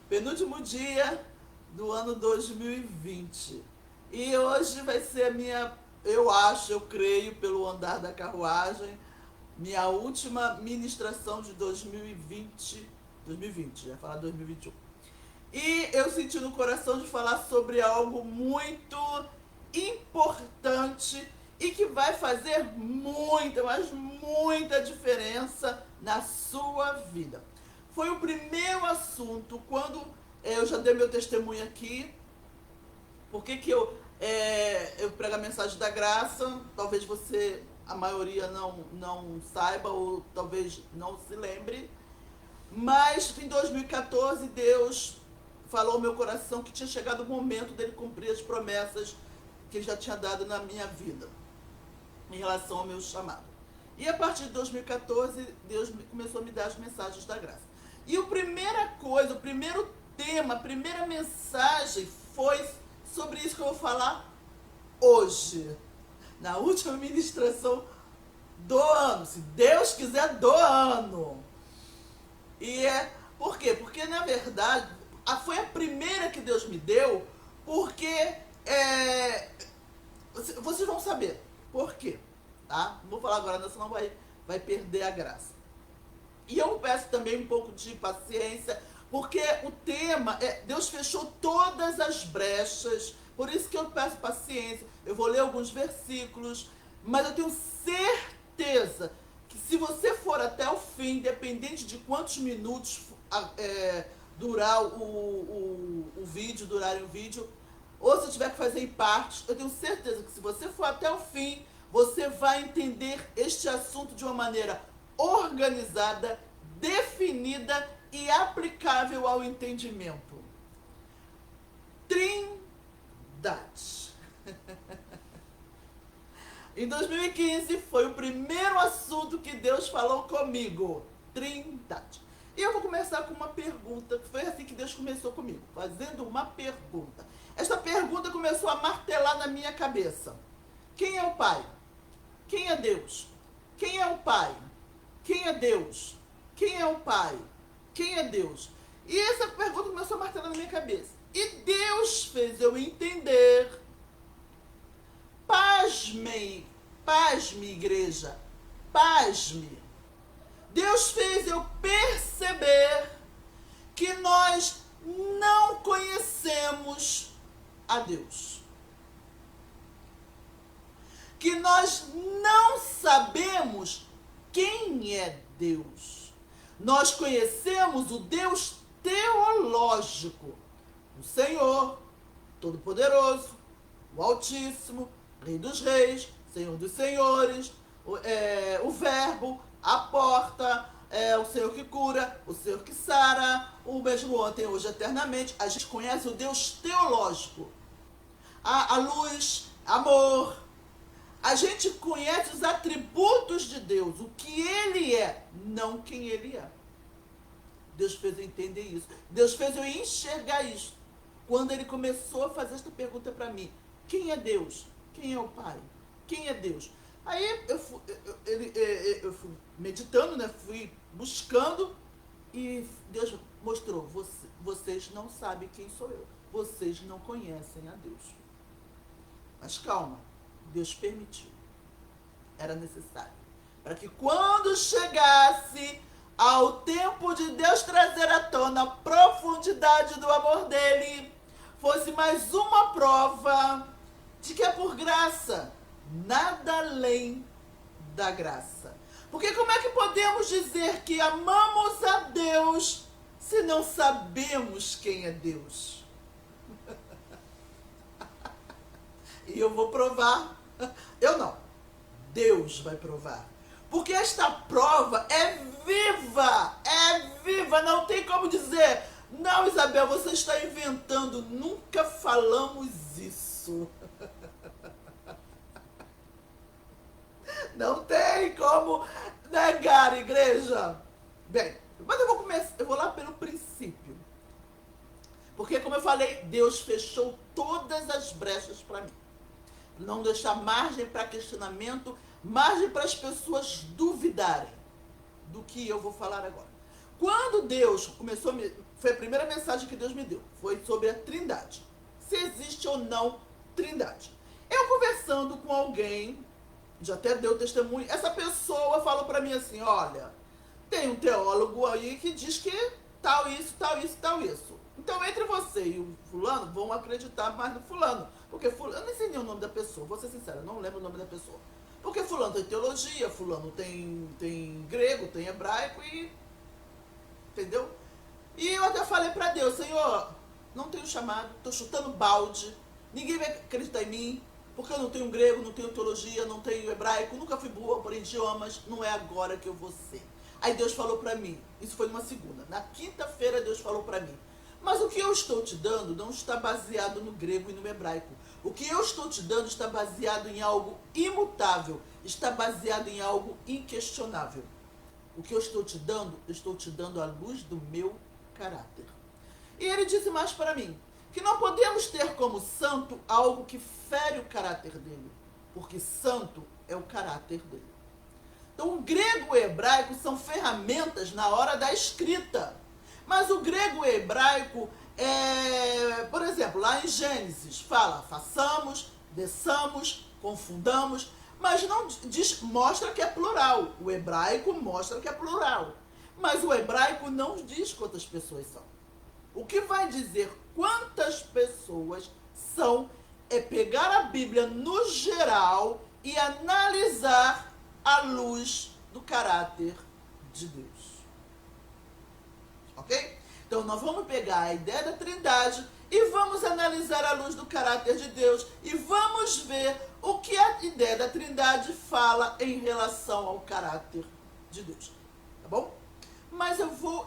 Penúltimo dia do ano 2020. E hoje vai ser a minha, eu acho, eu creio, pelo andar da carruagem, minha última ministração de 2020, ia falar 2021. E eu senti no coração de falar sobre algo muito importante e que vai fazer muita, mas muita diferença na sua vida. Foi o primeiro assunto, quando eu já dei meu testemunho aqui, porque que eu prego a mensagem da graça, talvez você, a maioria não saiba, ou talvez não se lembre, mas em 2014 Deus falou ao meu coração que tinha chegado o momento dele cumprir as promessas que ele já tinha dado na minha vida, em relação ao meu chamado. E a partir de 2014, Deus começou a me dar as mensagens da graça. E a primeira coisa, o primeiro tema, a primeira mensagem foi sobre isso que eu vou falar hoje, na última ministração do ano, se Deus quiser, do ano. E por quê? Porque, na verdade, foi a primeira que Deus me deu, porque vocês vão saber por quê, tá? Não vou falar agora, senão vai perder a graça. E eu peço também um pouco de paciência, porque o tema, Deus fechou todas as brechas, por isso que eu peço paciência. Eu vou ler alguns versículos, mas eu tenho certeza que se você for até o fim, independente de quantos minutos durar o vídeo, ou se tiver que fazer em partes, eu tenho certeza que se você for até o fim, você vai entender este assunto de uma maneira organizada, definida e aplicável ao entendimento. Trindade. Em 2015 foi o primeiro assunto que Deus falou comigo. Trindade. E eu vou começar com uma pergunta, que foi assim que Deus começou comigo, fazendo uma pergunta. Esta pergunta começou a martelar na minha cabeça. Quem é o Pai? Quem é Deus? Quem é o Pai? Quem é Deus? Quem é o Pai? Quem é Deus? E essa pergunta começou a martelar na minha cabeça. E Deus fez eu entender. Pasme, igreja. Pasme. Deus fez eu perceber que nós não conhecemos a Deus. Que nós não sabemos quem é Deus. Nós conhecemos o Deus teológico, o Senhor Todo-Poderoso, o Altíssimo, Rei dos Reis, Senhor dos Senhores, o Verbo, a porta, o Senhor que cura, o Senhor que sara, o mesmo ontem, hoje, eternamente. A gente conhece o Deus teológico, a luz, amor. A gente conhece os atributos de Deus, o que Ele é, não quem Ele é. Deus fez eu entender isso. Deus fez eu enxergar isso. Quando Ele começou a fazer esta pergunta para mim: quem é Deus? Quem é o Pai? Quem é Deus? Aí eu fui meditando, né? Fui buscando, e Deus mostrou: vocês não sabem quem sou eu. Vocês não conhecem a Deus. Mas calma. Deus permitiu. Era necessário. Para que quando chegasse ao tempo de Deus trazer à tona a profundidade do amor dele, fosse mais uma prova de que é por graça, nada além da graça. Porque como é que podemos dizer que amamos a Deus se não sabemos quem é Deus? E eu vou provar. Eu não. Deus vai provar. Porque esta prova é viva. É viva. Não tem como dizer: não, Isabel, você está inventando. Nunca falamos isso. Não tem como negar, igreja. Bem, mas eu vou lá pelo princípio. Porque, como eu falei, Deus fechou todas as brechas para mim. Não deixar margem para questionamento, margem para as pessoas duvidarem do que eu vou falar agora. Quando Deus começou a me Foi a primeira mensagem que Deus me deu. Foi sobre a Trindade. Se existe ou não Trindade. Eu conversando com alguém, já até deu testemunho, essa pessoa falou para mim assim, olha, tem um teólogo aí que diz que tal isso, tal isso, tal isso. Então, entre você e o fulano, vão acreditar mais no fulano. Porque fulano, eu nem sei nem o nome da pessoa, vou ser sincera, não lembro o nome da pessoa. Porque fulano tem teologia, fulano tem grego, tem hebraico e... Entendeu? E eu até falei para Deus, Senhor, não tenho chamado, estou chutando balde, ninguém vai acreditar em mim, porque eu não tenho grego, não tenho teologia, não tenho hebraico, nunca fui boa por idiomas, não é agora que eu vou ser. Aí Deus falou para mim, isso foi numa segunda, na quinta-feira Deus falou para mim, mas o que eu estou te dando não está baseado no grego e no hebraico. O que eu estou te dando está baseado em algo imutável, está baseado em algo inquestionável. O que eu estou te dando à luz do meu caráter. E ele disse mais para mim, que não podemos ter como santo algo que fere o caráter dele, porque santo é o caráter dele. Então, o grego e o hebraico são ferramentas na hora da escrita. Mas o grego e o hebraico, por exemplo, lá em Gênesis, fala, façamos, desçamos, confundamos, mas não diz, mostra que é plural. O hebraico mostra que é plural. Mas o hebraico não diz quantas pessoas são. O que vai dizer quantas pessoas são é pegar a Bíblia no geral e analisar à luz do caráter de Deus. Ok? Então nós vamos pegar a ideia da Trindade e vamos analisar à luz do caráter de Deus e vamos ver o que a ideia da Trindade fala em relação ao caráter de Deus. Tá bom? Mas eu vou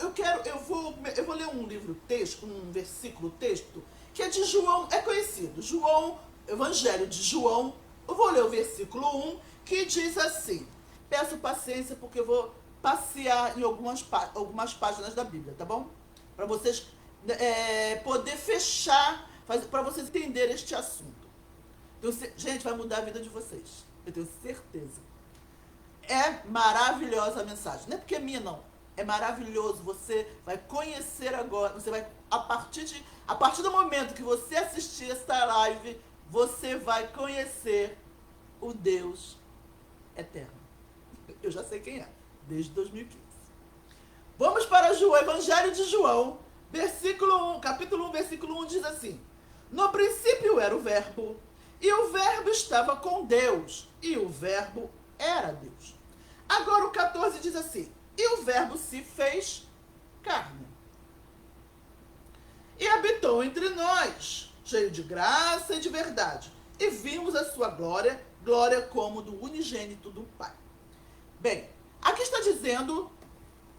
ler um livro-texto, um versículo-texto, que é de João, é conhecido, João, Evangelho de João. Eu vou ler o versículo 1, que diz assim, peço paciência porque eu vou passear em algumas páginas da Bíblia, tá bom? Para vocês poder fechar, para vocês entenderem este assunto. Então, gente, vai mudar a vida de vocês, eu tenho certeza. É maravilhosa a mensagem, não é porque é minha não. É maravilhoso, você vai conhecer agora, você vai, a partir do momento que você assistir esta live, você vai conhecer o Deus eterno. Eu já sei quem é, desde 2015. Vamos para o Evangelho de João, capítulo 1, versículo 1 diz assim, no princípio era o verbo, e o verbo estava com Deus, e o verbo era Deus. Agora o 14 diz assim, e o verbo se fez carne. E habitou entre nós, cheio de graça e de verdade. E vimos a sua glória, glória como do unigênito do Pai. Bem, aqui está dizendo,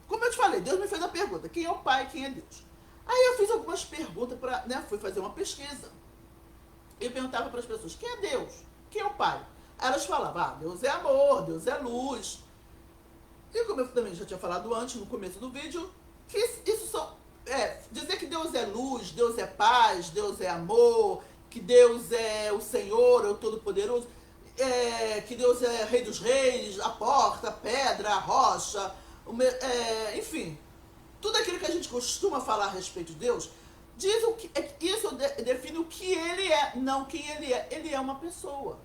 como eu te falei, Deus me fez a pergunta, quem é o Pai, quem é Deus? Aí eu fiz algumas perguntas, fui fazer uma pesquisa. Eu perguntava para as pessoas, quem é Deus? Quem é o Pai? Aí elas falavam, Deus é amor, Deus é luz. E como eu também já tinha falado antes, no começo do vídeo, que isso são... dizer que Deus é luz, Deus é paz, Deus é amor, que Deus é o Senhor, é o Todo-Poderoso, que Deus é Rei dos Reis, a porta, a pedra, a rocha, enfim, tudo aquilo que a gente costuma falar a respeito de Deus, diz isso define o que Ele é, não quem Ele é. Ele é uma pessoa.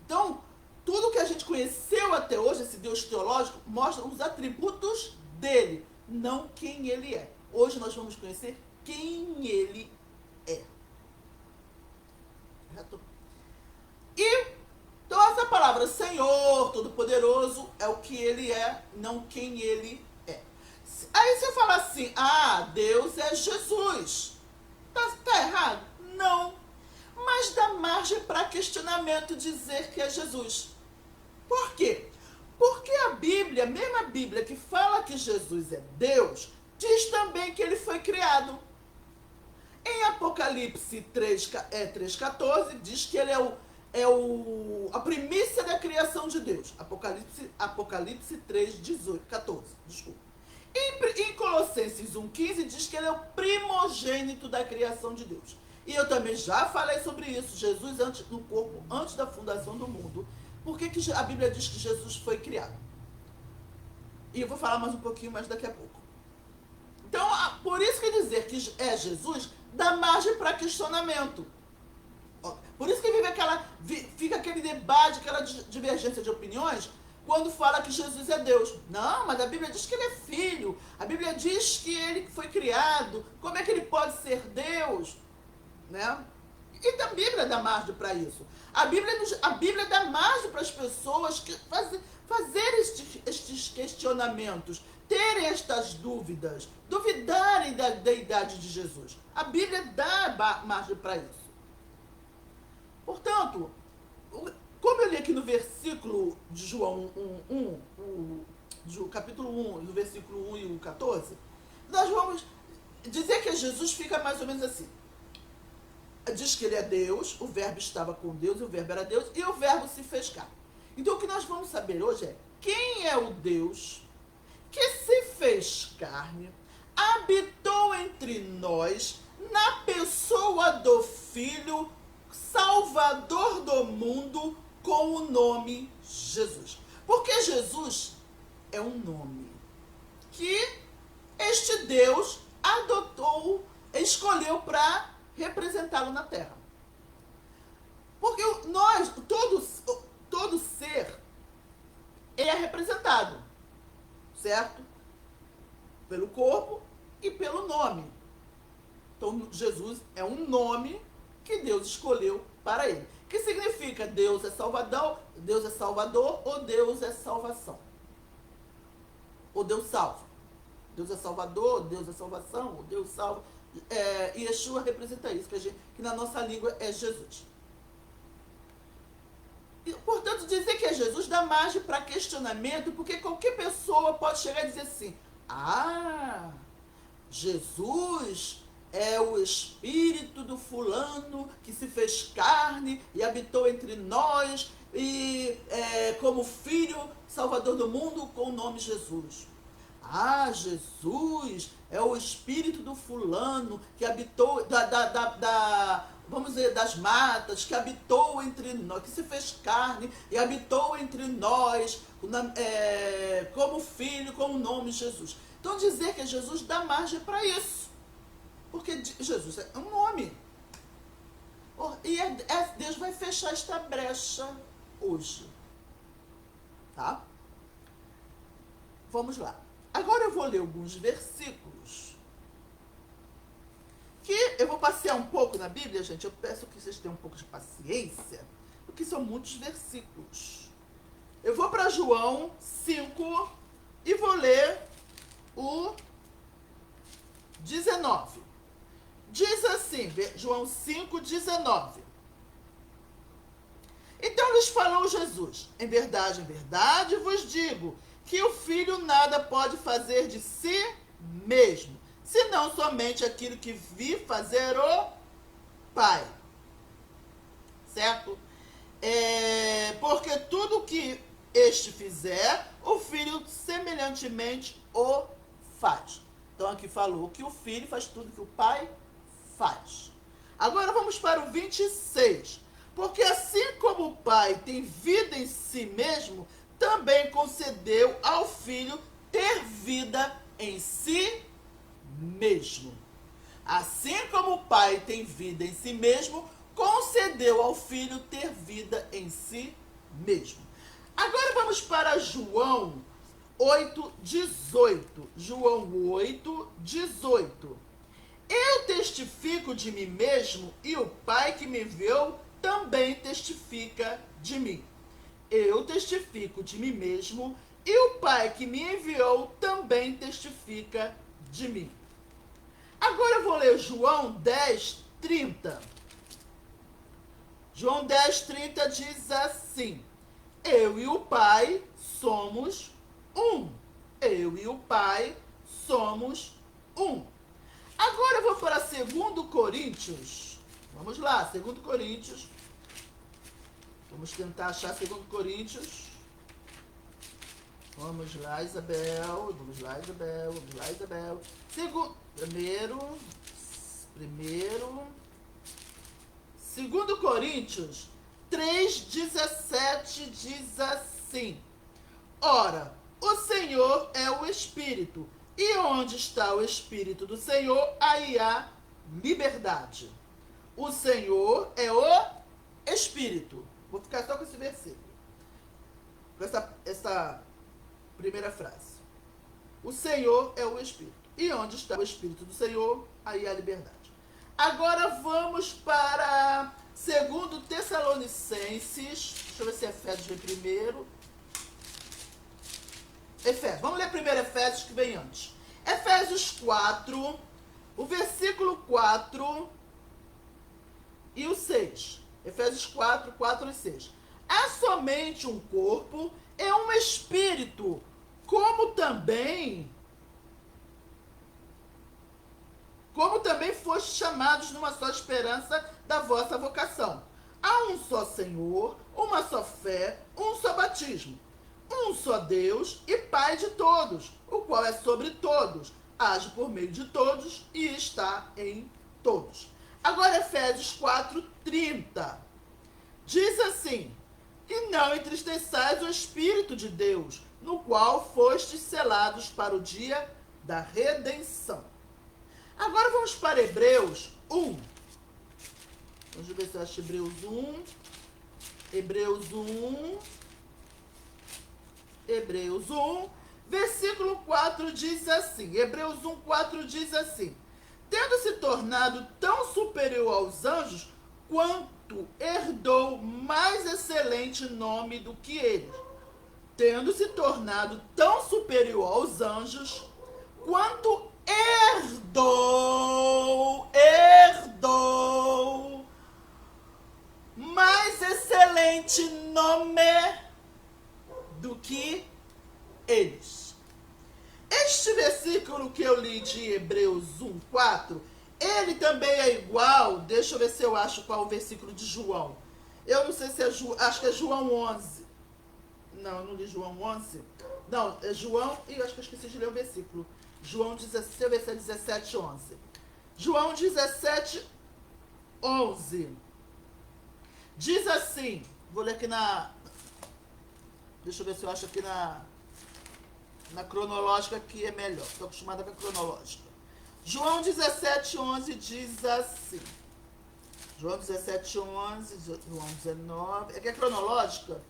Então, tudo que a gente conheceu até hoje, esse Deus teológico, mostra os atributos dele, não quem ele é. Hoje nós vamos conhecer quem ele é. Certo? E, então essa palavra Senhor, Todo-Poderoso, é o que ele é, não quem ele é. Aí você fala assim, Deus é Jesus. Tá errado? Não. Mas dá margem para questionamento dizer que é Jesus. Por quê? Porque a Bíblia, mesmo a Bíblia que fala que Jesus é Deus, diz também que ele foi criado. Em Apocalipse 3,14, diz que ele é a primícia da criação de Deus. Apocalipse 3,14, desculpa. Em Colossenses 1,15 diz que ele é o primogênito da criação de Deus. E eu também já falei sobre isso, Jesus no corpo, antes da fundação do mundo. Por que a Bíblia diz que Jesus foi criado? E eu vou falar mais um pouquinho mais daqui a pouco. Então, por isso que dizer que é Jesus dá margem para questionamento. Por isso que fica aquele debate, aquela divergência de opiniões, quando fala que Jesus é Deus. Não, mas a Bíblia diz que ele é filho. A Bíblia diz que ele foi criado. Como é que ele pode ser Deus? Né? E a Bíblia dá margem para isso. A Bíblia dá margem para as pessoas que fazer estes questionamentos, terem estas dúvidas, duvidarem da deidade de Jesus. A Bíblia dá margem para isso. Portanto, como eu li aqui no versículo de João 1, capítulo 1, no versículo 1 e o 14, nós vamos dizer que Jesus fica mais ou menos assim. Diz que ele é Deus, o verbo estava com Deus, e o verbo era Deus, e o verbo se fez carne. Então o que nós vamos saber hoje é quem é o Deus que se fez carne, habitou entre nós, na pessoa do Filho, Salvador do mundo, com o nome Jesus. Porque Jesus é um nome que este Deus adotou, escolheu para representá-lo na Terra. Porque todo ser é representado, certo? Pelo corpo e pelo nome. Então, Jesus é um nome que Deus escolheu para ele. Que significa Deus é Salvador, ou Deus é salvação. Ou Deus salva. Deus é Salvador, Deus é salvação, ou Deus salva. E Yeshua representa isso, que na nossa língua é Jesus. E, portanto, dizer que é Jesus dá margem para questionamento, porque qualquer pessoa pode chegar e dizer assim: Jesus é o Espírito do fulano que se fez carne e habitou entre nós, e como Filho, Salvador do mundo, com o nome Jesus. Jesus é o Espírito do fulano que habitou, vamos dizer, das matas, que habitou entre nós, que se fez carne e habitou entre nós, como Filho, com o nome Jesus. Então, dizer que é Jesus dá margem para isso. Porque Jesus é um nome. E Deus vai fechar esta brecha hoje. Tá? Vamos lá. Agora eu vou ler alguns versículos. Que eu vou passear um pouco na Bíblia, gente. Eu peço que vocês tenham um pouco de paciência, porque são muitos versículos. Eu vou para João 5 e vou ler o 19. Diz assim, João 5, 19. Então lhes falou Jesus: em verdade vos digo, que o Filho nada pode fazer de si mesmo, senão somente aquilo que vi fazer o Pai. Certo? Porque tudo que este fizer, o Filho semelhantemente o faz. Então aqui falou que o Filho faz tudo que o Pai faz. Agora vamos para o 26. Porque assim como o Pai tem vida em si mesmo, também concedeu ao Filho ter vida em si mesmo. Assim como o Pai tem vida em si mesmo, concedeu ao Filho ter vida em si mesmo. Agora vamos para João 8:18. João 8:18. Eu testifico de mim mesmo, e o Pai que me enviou também testifica de mim. Eu testifico de mim mesmo, e o Pai que me enviou também testifica de mim. Agora eu vou ler João 10:30. João 10:30 diz assim: eu e o Pai somos um. Eu e o Pai somos um. Agora eu vou para 2 Coríntios. Vamos lá, 2 Coríntios. Vamos tentar achar 2 Coríntios. Vamos lá, Isabel. Vamos lá, Isabel. Vamos lá, Isabel. Primeiro. 2 Coríntios 3:17 diz assim: ora, o Senhor é o Espírito, E onde está o Espírito do Senhor, aí há liberdade. O Senhor é o Espírito. Vou ficar só com esse versículo. Com essa primeira frase. O Senhor é o Espírito. E onde está o Espírito do Senhor, aí há liberdade. Agora vamos para 2 Tessalonicenses. Deixa eu ver se Efésios vem primeiro. Efésios. Vamos ler primeiro Efésios, que vem antes. Efésios 4, o versículo 4 e o 6. Efésios 4, 4 e 6. Há somente um corpo e um espírito, como também foste chamados numa só esperança da vossa vocação. Há um só Senhor, uma só fé, um só batismo, um só Deus e Pai de todos, o qual é sobre todos, age por meio de todos e está em todos. Agora Efésios 4:30 diz assim: e não entristeçais o Espírito de Deus, no qual fostes selados para o dia da redenção. Agora vamos para Hebreus 1. Vamos ver se eu acho Hebreus 1. Hebreus 1, versículo 4 diz assim. Hebreus 1, 4 diz assim: tendo se tornado tão superior aos anjos, quanto herdou mais excelente nome do que eles. Tendo se tornado tão superior aos anjos, quanto herdou mais excelente nome do que eles. Este versículo que eu li de Hebreus 1, 4, ele também é igual, deixa eu ver se eu acho qual o versículo de João. Eu não sei se é João, acho que é João 11. Não, eu não li João 11. Não, é João, e eu acho que eu esqueci de ler o versículo. João 17, deixa eu ver se é 17, 11. João 17, 11. Diz assim, vou ler aqui deixa eu ver se eu acho aqui na cronológica, que é melhor. Estou acostumada com a cronológica. João 17, 11 diz assim. João 17, 11, João 19. É que a cronológica,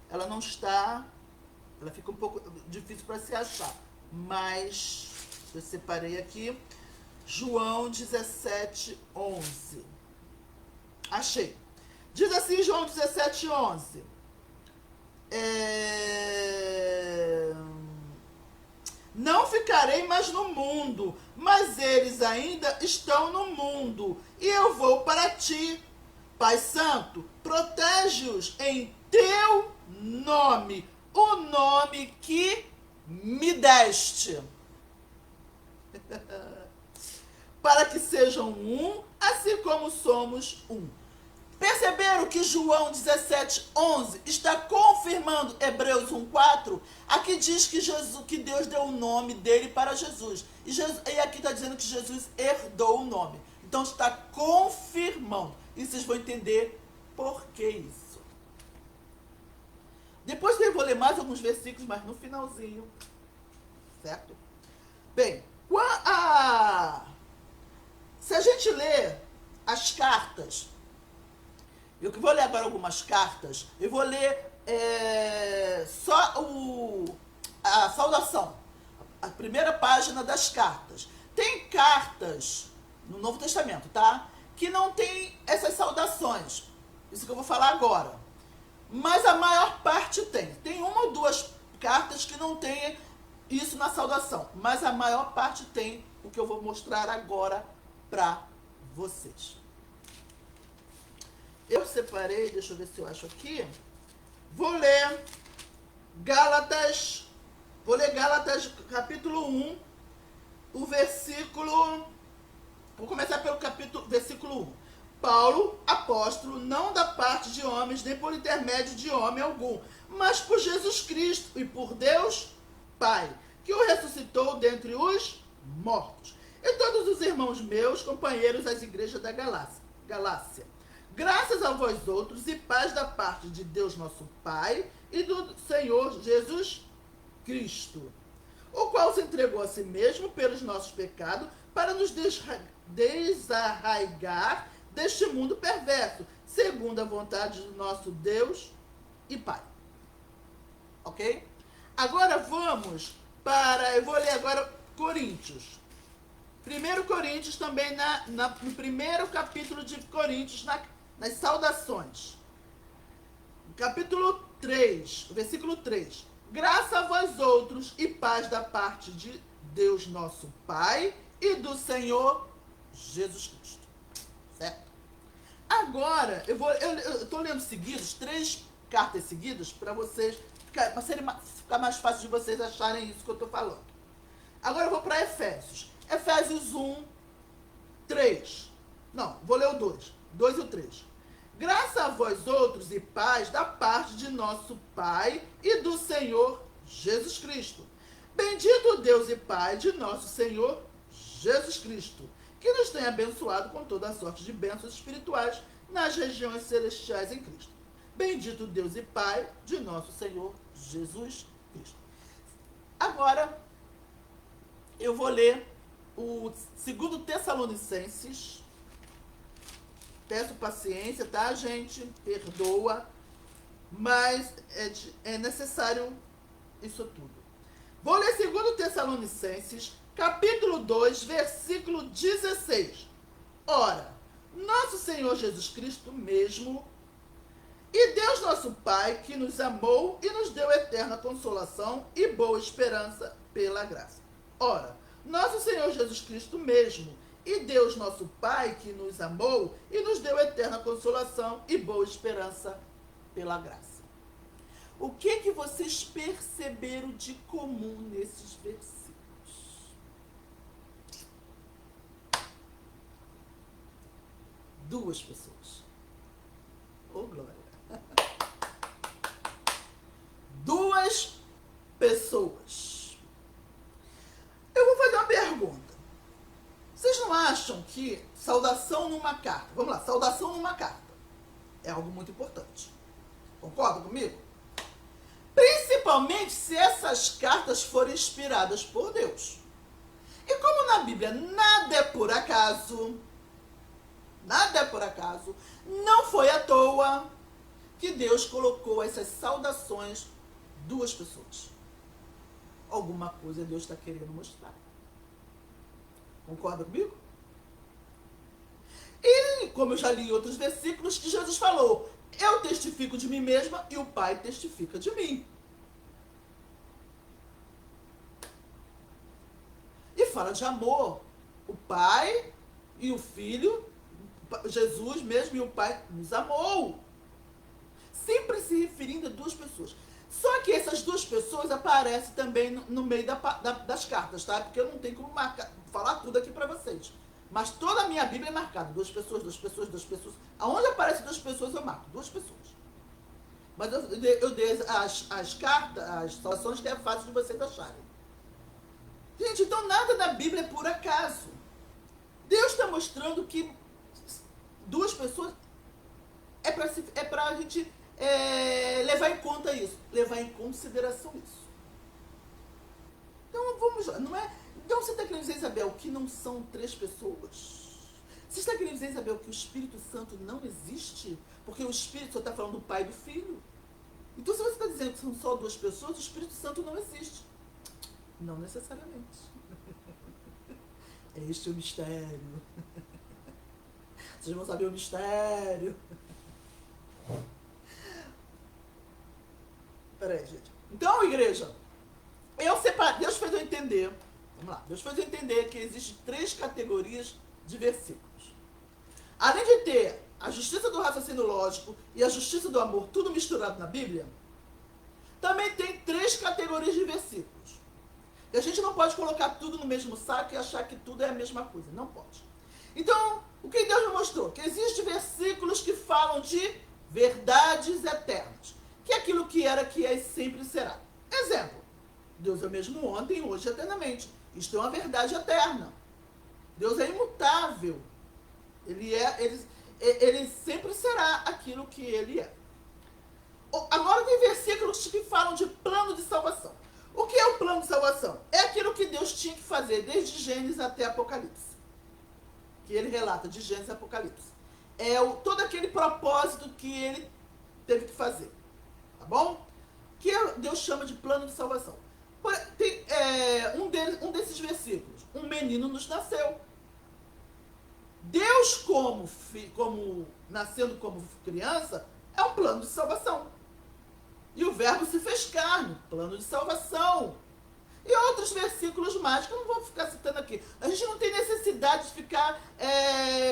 ela não está... Ela fica um pouco difícil para se achar. Mas eu separei aqui. João 17, 11. Achei. Diz assim João 17, 11. Não ficarei mais no mundo, mas eles ainda estão no mundo, e eu vou para ti. Pai Santo, protege-os em teu nome, o nome que me deste, para que sejam um, assim como somos um. Perceberam que João 17, 11 está confirmando Hebreus 1, 4? Aqui diz que Deus deu o nome dele para Jesus. E aqui está dizendo que Jesus herdou o nome. Então está confirmando. E vocês vão entender por que isso. Depois eu vou ler mais alguns versículos, mas no finalzinho. Certo? Bem, se a gente ler as cartas... Eu vou ler agora algumas cartas. Eu vou ler só a saudação. A primeira página das cartas. Tem cartas no Novo Testamento, tá? Que não tem essas saudações. Isso que eu vou falar agora. Mas a maior parte tem. Tem uma ou duas cartas que não tem isso na saudação. Mas a maior parte tem o que eu vou mostrar agora para vocês. Eu separei, deixa eu ver se eu acho aqui. Vou ler Gálatas capítulo 1, o versículo... Vou começar pelo versículo 1. Paulo, apóstolo, não da parte de homens, nem por intermédio de homem algum, mas por Jesus Cristo e por Deus Pai, que o ressuscitou dentre os mortos. E todos os irmãos meus, companheiros das igrejas da Galácia. Graças a vós outros e paz da parte de Deus nosso Pai e do Senhor Jesus Cristo. o qual se entregou a si mesmo pelos nossos pecados para nos desarraigar deste mundo perverso, segundo a vontade do nosso Deus e Pai. Ok? Agora vamos para... Eu vou ler agora Coríntios. 1 Coríntios também, no primeiro capítulo de Coríntios, nas saudações. Capítulo 3, versículo 3. Graça a vós outros e paz da parte de Deus nosso Pai e do Senhor Jesus Cristo. Certo? Agora, eu estou lendo seguidos, 3 cartas seguidas, para vocês, ficar mais fácil de vocês acharem isso que eu estou falando. Agora eu vou para Efésios. Efésios 1, 3. Não, vou ler o 2. 2 e o 3. Graça a vós outros e paz da parte de nosso Pai e do Senhor Jesus Cristo. Bendito o Deus e Pai de nosso Senhor Jesus Cristo, que nos tem abençoado com toda a sorte de bênçãos espirituais nas regiões celestiais em Cristo. Bendito o Deus e Pai de nosso Senhor Jesus Cristo. Agora, eu vou ler o 2 Tessalonicenses. Peço paciência, tá, gente? Perdoa. Mas é necessário isso tudo. Vou ler 2 Tessalonicenses, capítulo 2, versículo 16. Ora, nosso Senhor Jesus Cristo mesmo, e Deus nosso Pai, que nos amou e nos deu eterna consolação e boa esperança pela graça. Ora, nosso Senhor Jesus Cristo mesmo, e Deus nosso Pai, que nos amou e nos deu eterna consolação e boa esperança pela graça. O que vocês perceberam de comum nesses versículos? Duas pessoas. Oh, glória. Duas pessoas. Eu vou fazer uma pergunta. Vocês não acham que saudação numa carta... Vamos lá, saudação numa carta é algo muito importante. Concorda comigo? Principalmente se essas cartas forem inspiradas por Deus. E como na Bíblia nada é por acaso, não foi à toa que Deus colocou essas saudações duas pessoas. Alguma coisa Deus está querendo mostrar. Concorda comigo? E, como eu já li em outros versículos, que Jesus falou, eu testifico de mim mesma e o Pai testifica de mim. E fala de amor. O Pai e o Filho, Jesus mesmo e o Pai nos amou. Sempre se referindo a duas pessoas. Só que essas duas pessoas aparecem também no meio das cartas, tá? Porque eu não tenho como falar tudo aqui para vocês. Mas toda a minha Bíblia é marcada. Duas pessoas, duas pessoas, duas pessoas. Aonde aparece duas pessoas, eu marco. Duas pessoas. Mas eu dei as cartas, as situações que é fácil de vocês acharem. Gente, então nada na Bíblia é por acaso. Deus está mostrando que duas pessoas é para a gente levar em conta isso. Levar em consideração isso. Então vamos lá. Não é... Então você está querendo dizer, Isabel, que não são três pessoas? Você está querendo dizer, Isabel, que o Espírito Santo não existe? Porque o Espírito só está falando do Pai e do Filho? Então se você está dizendo que são só duas pessoas, o Espírito Santo não existe. Não necessariamente. Este é o mistério. Vocês vão saber o mistério. Peraí, gente. Então, igreja, Deus fez eu entender... Vamos lá. Deus fez eu entender que existem 3 categorias de versículos. Além de ter a justiça do raciocínio lógico e a justiça do amor, tudo misturado na Bíblia, também tem 3 categorias de versículos. E a gente não pode colocar tudo no mesmo saco e achar que tudo é a mesma coisa. Não pode. Então, o que Deus me mostrou? Que existem versículos que falam de verdades eternas. Que é aquilo que era, que é e sempre será. Exemplo. Deus é o mesmo ontem, hoje e eternamente. Isto é uma verdade eterna. Deus é imutável. Ele sempre será aquilo que ele é. Agora tem versículos que falam de plano de salvação. O que é o plano de salvação? É aquilo que Deus tinha que fazer desde Gênesis até Apocalipse. Que ele relata de Gênesis a Apocalipse. É todo aquele propósito que ele teve que fazer. Tá bom? Que Deus chama de plano de salvação. Tem um desses versículos. Um menino nos nasceu. Deus, nascendo como criança, é um plano de salvação. E o verbo se fez carne, plano de salvação. E outros versículos mais que eu não vou ficar citando aqui. A gente não tem necessidade de ficar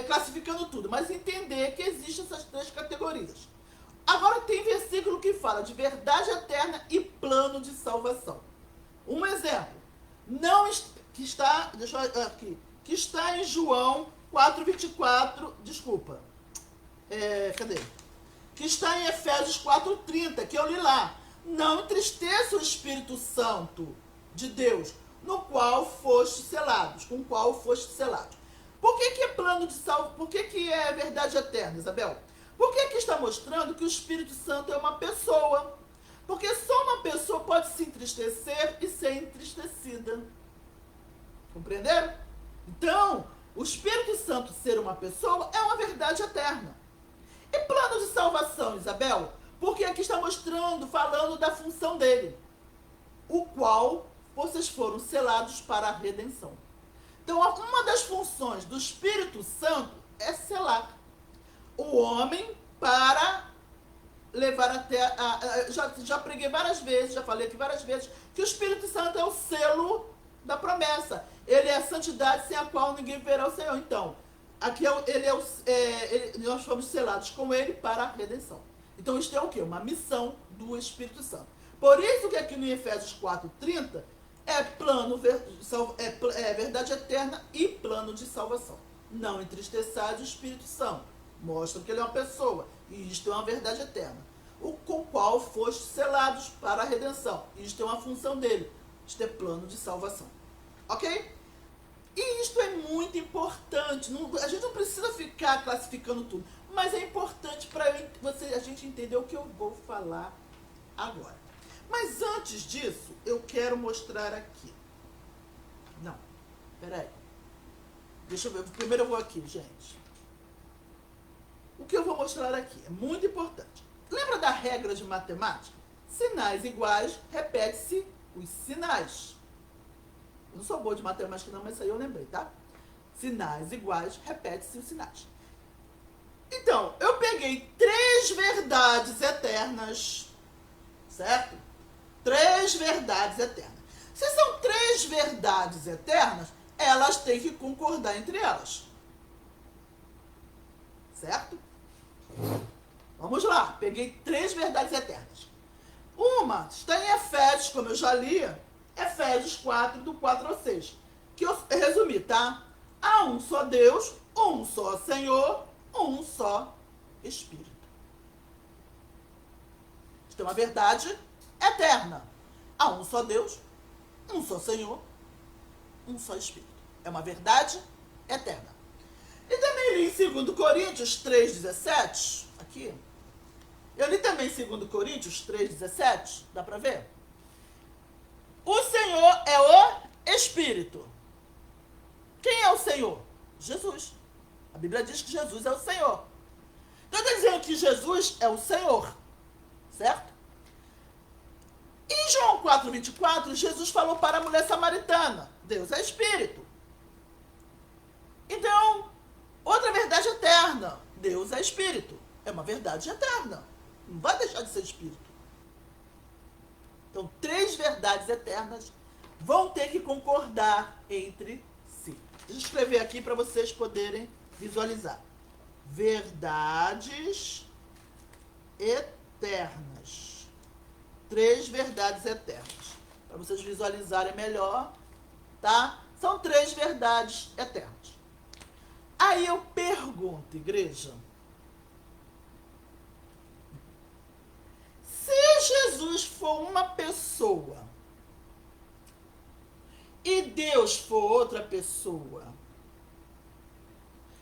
classificando tudo, mas entender que existem essas três categorias. Agora tem versículo que fala de verdade eterna e plano de salvação. Um exemplo. Que está em João 4:24, desculpa. Cadê? Que está em Efésios 4:30, que eu li lá. Não entristeça o Espírito Santo de Deus, com o qual foste selados. Por que é plano de salvação? Por que é verdade eterna, Isabel? Porque aqui está mostrando que o Espírito Santo é uma pessoa. Porque só uma pessoa pode se entristecer e ser entristecida. Compreenderam? Então, o Espírito Santo ser uma pessoa é uma verdade eterna. E plano de salvação, Isabel? Porque aqui está falando da função dele, o qual vocês foram selados para a redenção. Então, uma das funções do Espírito Santo é selar o homem para levar até... Já preguei várias vezes, já falei aqui várias vezes, que o Espírito Santo é o selo da promessa. Ele é a santidade sem a qual ninguém verá o Senhor. Então, aqui nós fomos selados com ele para a redenção. Então, isto é o quê? Uma missão do Espírito Santo. Por isso que aqui no Efésios 4:30 é verdade eterna e plano de salvação. Não entristeçais o Espírito Santo. Mostra que ele é uma pessoa. E isto é uma verdade eterna. Com o qual foste selados para a redenção. Isto é uma função dele. Isto é plano de salvação. Ok? E isto é muito importante. A gente não precisa ficar classificando tudo. Mas é importante para a gente entender o que eu vou falar agora. Mas antes disso, eu quero mostrar aqui. Não, peraí. Deixa eu ver. Primeiro eu vou aqui, gente. O que eu vou mostrar aqui é muito importante. Lembra da regra de matemática? Sinais iguais, repete-se os sinais. Eu não sou boa de matemática não, mas isso aí eu lembrei, tá? Sinais iguais, repete-se os sinais. Então, eu peguei 3 verdades eternas, certo? 3 verdades eternas. Se são 3 verdades eternas, elas têm que concordar entre elas. Certo? Vamos lá. Peguei 3 verdades eternas. Uma está em Efésios, como eu já li, Efésios 4, do 4 ao 6. Que eu resumi, tá? Há um só Deus, um só Senhor, um só Espírito. Isto é uma verdade eterna. Há um só Deus, um só Senhor, um só Espírito. É uma verdade eterna. E também li em 2 Coríntios 3,17. Aqui. Eu li também em 2 Coríntios 3,17. Dá pra ver? O Senhor é o Espírito. Quem é o Senhor? Jesus. A Bíblia diz que Jesus é o Senhor. Então está dizendo que Jesus é o Senhor. Certo? Em João 4,24, Jesus falou para a mulher samaritana. Deus é Espírito. Então, outra verdade eterna. Deus é Espírito. É uma verdade eterna. Não vai deixar de ser Espírito. Então, 3 verdades eternas vão ter que concordar entre si. Deixa eu escrever aqui para vocês poderem visualizar. Verdades eternas. 3 verdades eternas. Para vocês visualizarem melhor, tá? São 3 verdades eternas. Aí eu pergunto, igreja, se Jesus for uma pessoa e Deus for outra pessoa,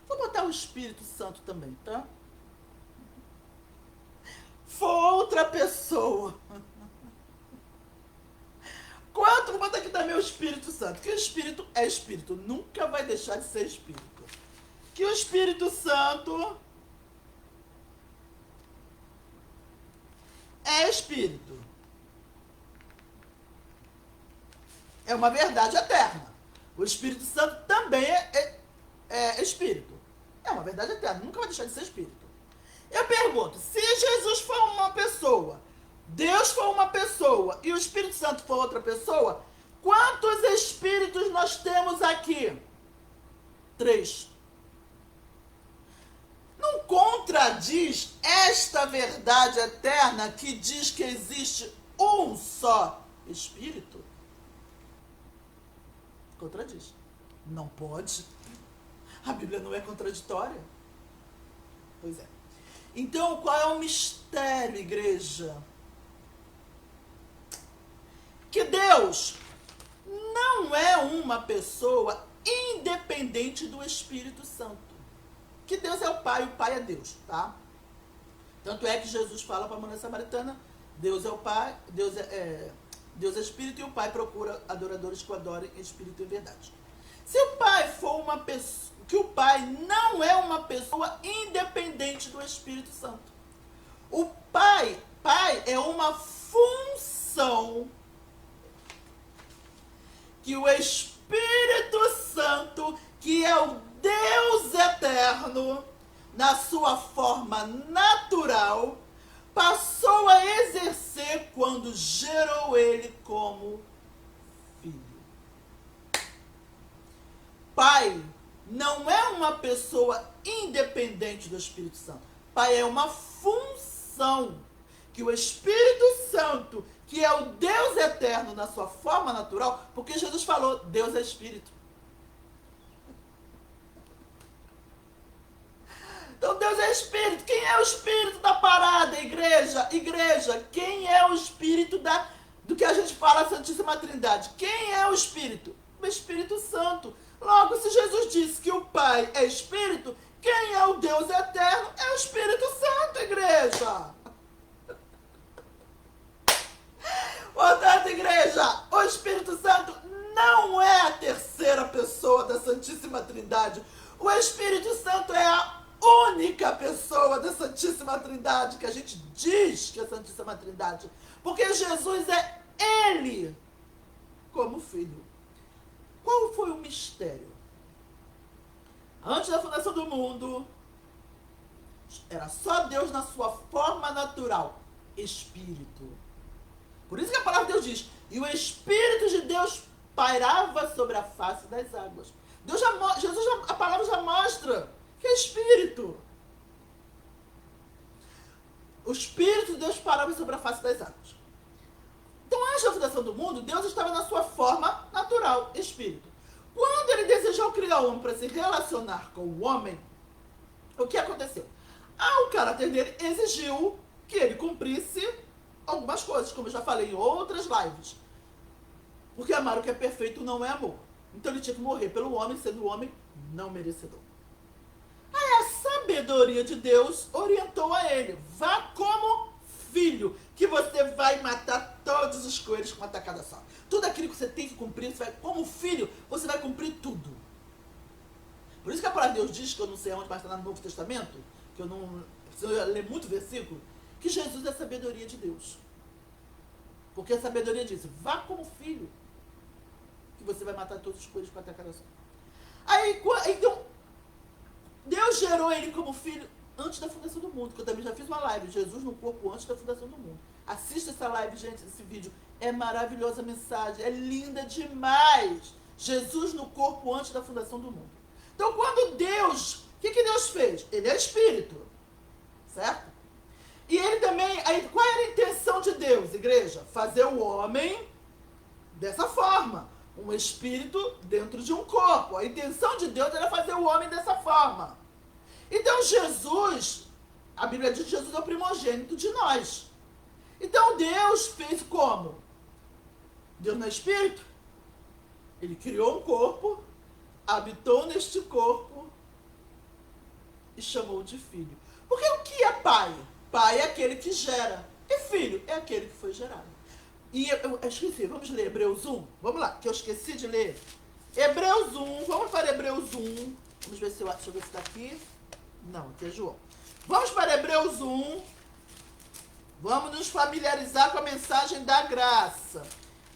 vou botar o Espírito Santo também, tá? For outra pessoa, com é meu Espírito Santo? Que o Espírito é Espírito, nunca vai deixar de ser Espírito. Que o Espírito Santo é Espírito. É uma verdade eterna. O Espírito Santo também é Espírito. É uma verdade eterna, nunca vai deixar de ser Espírito. Eu pergunto, se Jesus for uma pessoa, Deus for uma pessoa e o Espírito Santo for outra pessoa, quantos Espíritos nós temos aqui? 3. Não contradiz esta verdade eterna que diz que existe um só Espírito? Contradiz. Não pode. A Bíblia não é contraditória. Pois é. Então, qual é o mistério, igreja? Que Deus não é uma pessoa independente do Espírito Santo. Que Deus é o Pai é Deus, tá? Tanto é que Jesus fala para a mulher samaritana, Deus é o Pai, Deus é Espírito e o Pai procura adoradores que o adorem em Espírito e em verdade. Se o Pai for uma pessoa, que o Pai não é uma pessoa independente do Espírito Santo. O Pai é uma função que o Espírito Santo, que é o Deus eterno, na sua forma natural, passou a exercer quando gerou ele como filho. Pai não é uma pessoa independente do Espírito Santo. Pai é uma função que o Espírito Santo, que é o Deus eterno na sua forma natural, porque Jesus falou, Deus é Espírito. Então Deus é Espírito. Quem é o Espírito da parada, igreja? Igreja, quem é o Espírito do que a gente fala, Santíssima Trindade? Quem é o Espírito? O Espírito Santo. Logo, se Jesus disse que o Pai é Espírito, quem é o Deus eterno é o Espírito Santo, igreja. Portanto, igreja, o Espírito Santo não é a terceira pessoa da Santíssima Trindade. O Espírito Santo é a única pessoa da Santíssima Trindade, que a gente diz que é a Santíssima Trindade. Porque Jesus é Ele como Filho. Qual foi o mistério? Antes da fundação do mundo, era só Deus na sua forma natural, Espírito. Por isso que a palavra de Deus diz, e o Espírito de Deus pairava sobre a face das águas. A palavra já mostra que é Espírito. O Espírito de Deus pairava sobre a face das águas. Então, antes da fundação do mundo, Deus estava na sua forma natural, Espírito. Quando ele desejou criar o homem para se relacionar com o homem, o que aconteceu? O caráter dele exigiu que ele cumprisse algumas coisas, como eu já falei em outras lives. Porque amar o que é perfeito não é amor. Então ele tinha que morrer pelo homem, sendo o homem não merecedor. Aí a sabedoria de Deus orientou a ele, vá como filho, que você vai matar todos os coelhos com uma tacada só. Tudo aquilo que você tem que cumprir, como filho, você vai cumprir tudo. Por isso que a palavra de Deus diz, que eu não sei onde, mas está no Novo Testamento, que eu não preciso ler muito versículo, que Jesus é a sabedoria de Deus. Porque a sabedoria diz, vá como filho, que você vai matar todos os coelhos com a tacada só. Aí, então, Deus gerou ele como filho antes da fundação do mundo, que eu também já fiz uma live, Jesus no corpo antes da fundação do mundo. Assista essa live, gente, esse vídeo. É maravilhosa a mensagem, é linda demais. Jesus no corpo antes da fundação do mundo. Então, quando Deus, o que Deus fez? Ele é Espírito, certo? E ele também, aí, qual era a intenção de Deus, igreja? Fazer o homem dessa forma, um espírito dentro de um corpo. A intenção de Deus era fazer o homem dessa forma. Então Jesus, a Bíblia diz que Jesus é o primogênito de nós. Então Deus fez como? Deus não é espírito? Ele criou um corpo, habitou neste corpo e chamou de filho. Porque o que é pai? Pai é aquele que gera. E filho é aquele que foi gerado. E eu esqueci, vamos ler Hebreus 1? Vamos lá, que eu esqueci de ler. Hebreus 1, vamos para Hebreus 1. Vamos ver se eu acho, deixa eu ver se está aqui. Não, aqui é João. Vamos para Hebreus 1. Vamos nos familiarizar com a mensagem da graça.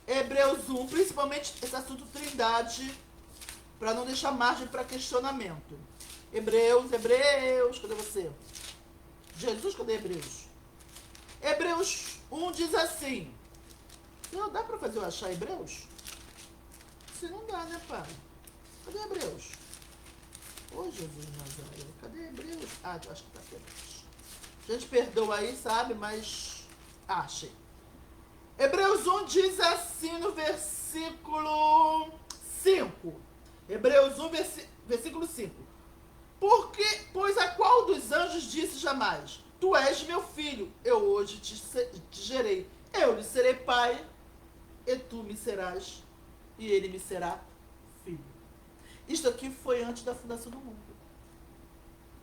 Hebreus 1, principalmente esse assunto trindade, para não deixar margem para questionamento. Hebreus, cadê você? Jesus, cadê Hebreus? Hebreus 1 diz assim. Não dá para fazer eu achar Hebreus? Se não dá, né, pai? Cadê Hebreus? Ô, Jesus de Nazaré, cadê Hebreus? Ah, eu acho que tá aqui. Gente, perdoa aí, sabe? Mas achei. Hebreus 1 diz assim no versículo 5. Hebreus 1, versículo 5. Porque, pois a qual dos anjos disse jamais: Tu és meu filho, eu hoje te gerei. Eu lhe serei pai, e tu me serás, e ele me será filho. Isto aqui foi antes da fundação do mundo.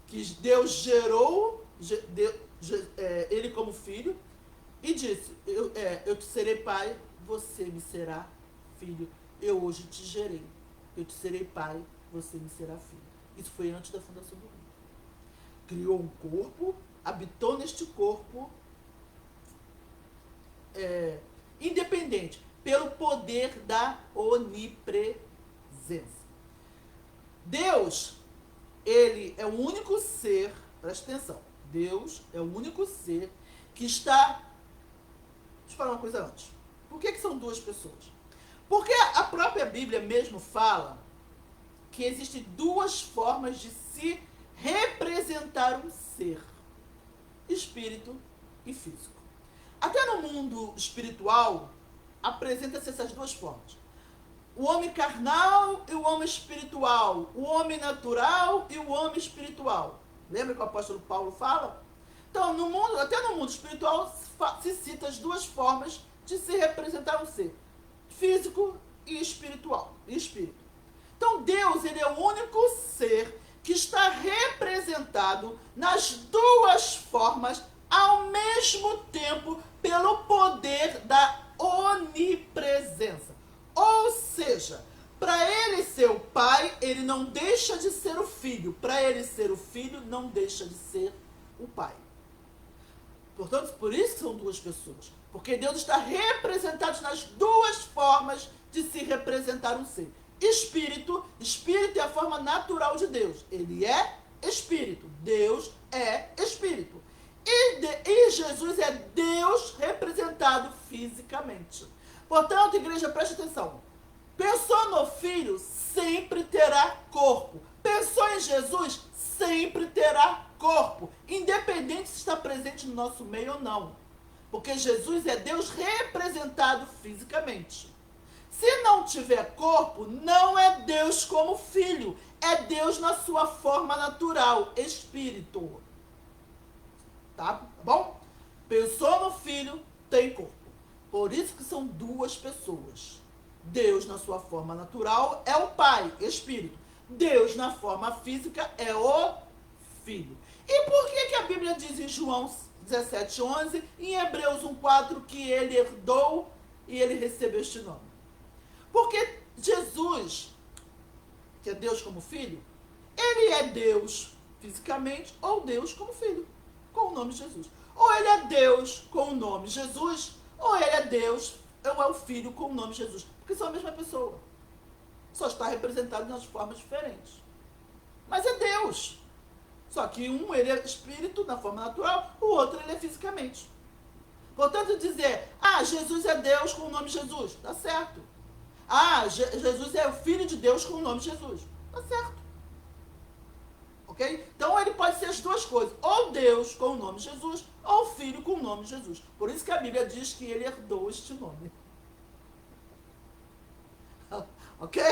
Que Deus gerou ele como filho e disse: eu te serei pai, você me será filho. Eu hoje te gerei. Eu te serei pai, você me será filho. Isso foi antes da fundação do mundo. Criou um corpo, habitou neste corpo, independente, pelo poder da onipresença. Deus, ele é o único ser, presta atenção, Deus é o único ser que está... Deixa eu falar uma coisa antes. Por que são duas pessoas? Porque a própria Bíblia mesmo fala que existem duas formas de se representar um ser: espírito e físico. Até no mundo espiritual, apresenta-se essas duas formas. O homem carnal e o homem espiritual. O homem natural e o homem espiritual. Lembra que o apóstolo Paulo fala? Então, até no mundo espiritual, se cita as duas formas de se representar um ser: físico e espiritual. E espírito. Então, Deus, ele é o único ser que está representado nas duas formas ao mesmo tempo pelo poder da onipresença. Ou seja, para ele ser o pai, ele não deixa de ser o filho. Para ele ser o filho, não deixa de ser o pai. Portanto, por isso são duas pessoas. Porque Deus está representado nas duas formas de se representar um ser. Espírito é a forma natural de Deus. Ele é espírito. Deus é espírito. E Jesus é Deus representado fisicamente. Portanto, igreja, preste atenção. Pensou no Filho, sempre terá corpo. Pensou em Jesus, sempre terá corpo. Independente se está presente no nosso meio ou não. Porque Jesus é Deus representado fisicamente. Se não tiver corpo, não é Deus como filho. É Deus na sua forma natural, espírito. Tá bom? Pensou no filho, tem corpo. Por isso que são duas pessoas. Deus na sua forma natural é o Pai, espírito. Deus na forma física é o Filho. E por que a Bíblia diz em João 17:11, em Hebreus 1:4, que ele herdou e ele recebeu este nome? Porque Jesus, que é Deus como filho, ele é Deus fisicamente ou Deus como filho, com o nome Jesus. Ou ele é Deus com o nome Jesus, ou ele é Deus, ou é o Filho com o nome Jesus. Porque são a mesma pessoa. Só está representado nas formas diferentes. Mas é Deus. Só que um, ele é espírito na forma natural, o outro ele é fisicamente. Portanto, dizer, Jesus é Deus com o nome Jesus, tá certo. Jesus é o Filho de Deus com o nome Jesus, tá certo. Ok? Então ele pode ser as duas coisas, ou Deus com o nome Jesus, ou Filho com o nome Jesus. Por isso que a Bíblia diz que ele herdou este nome. Ok?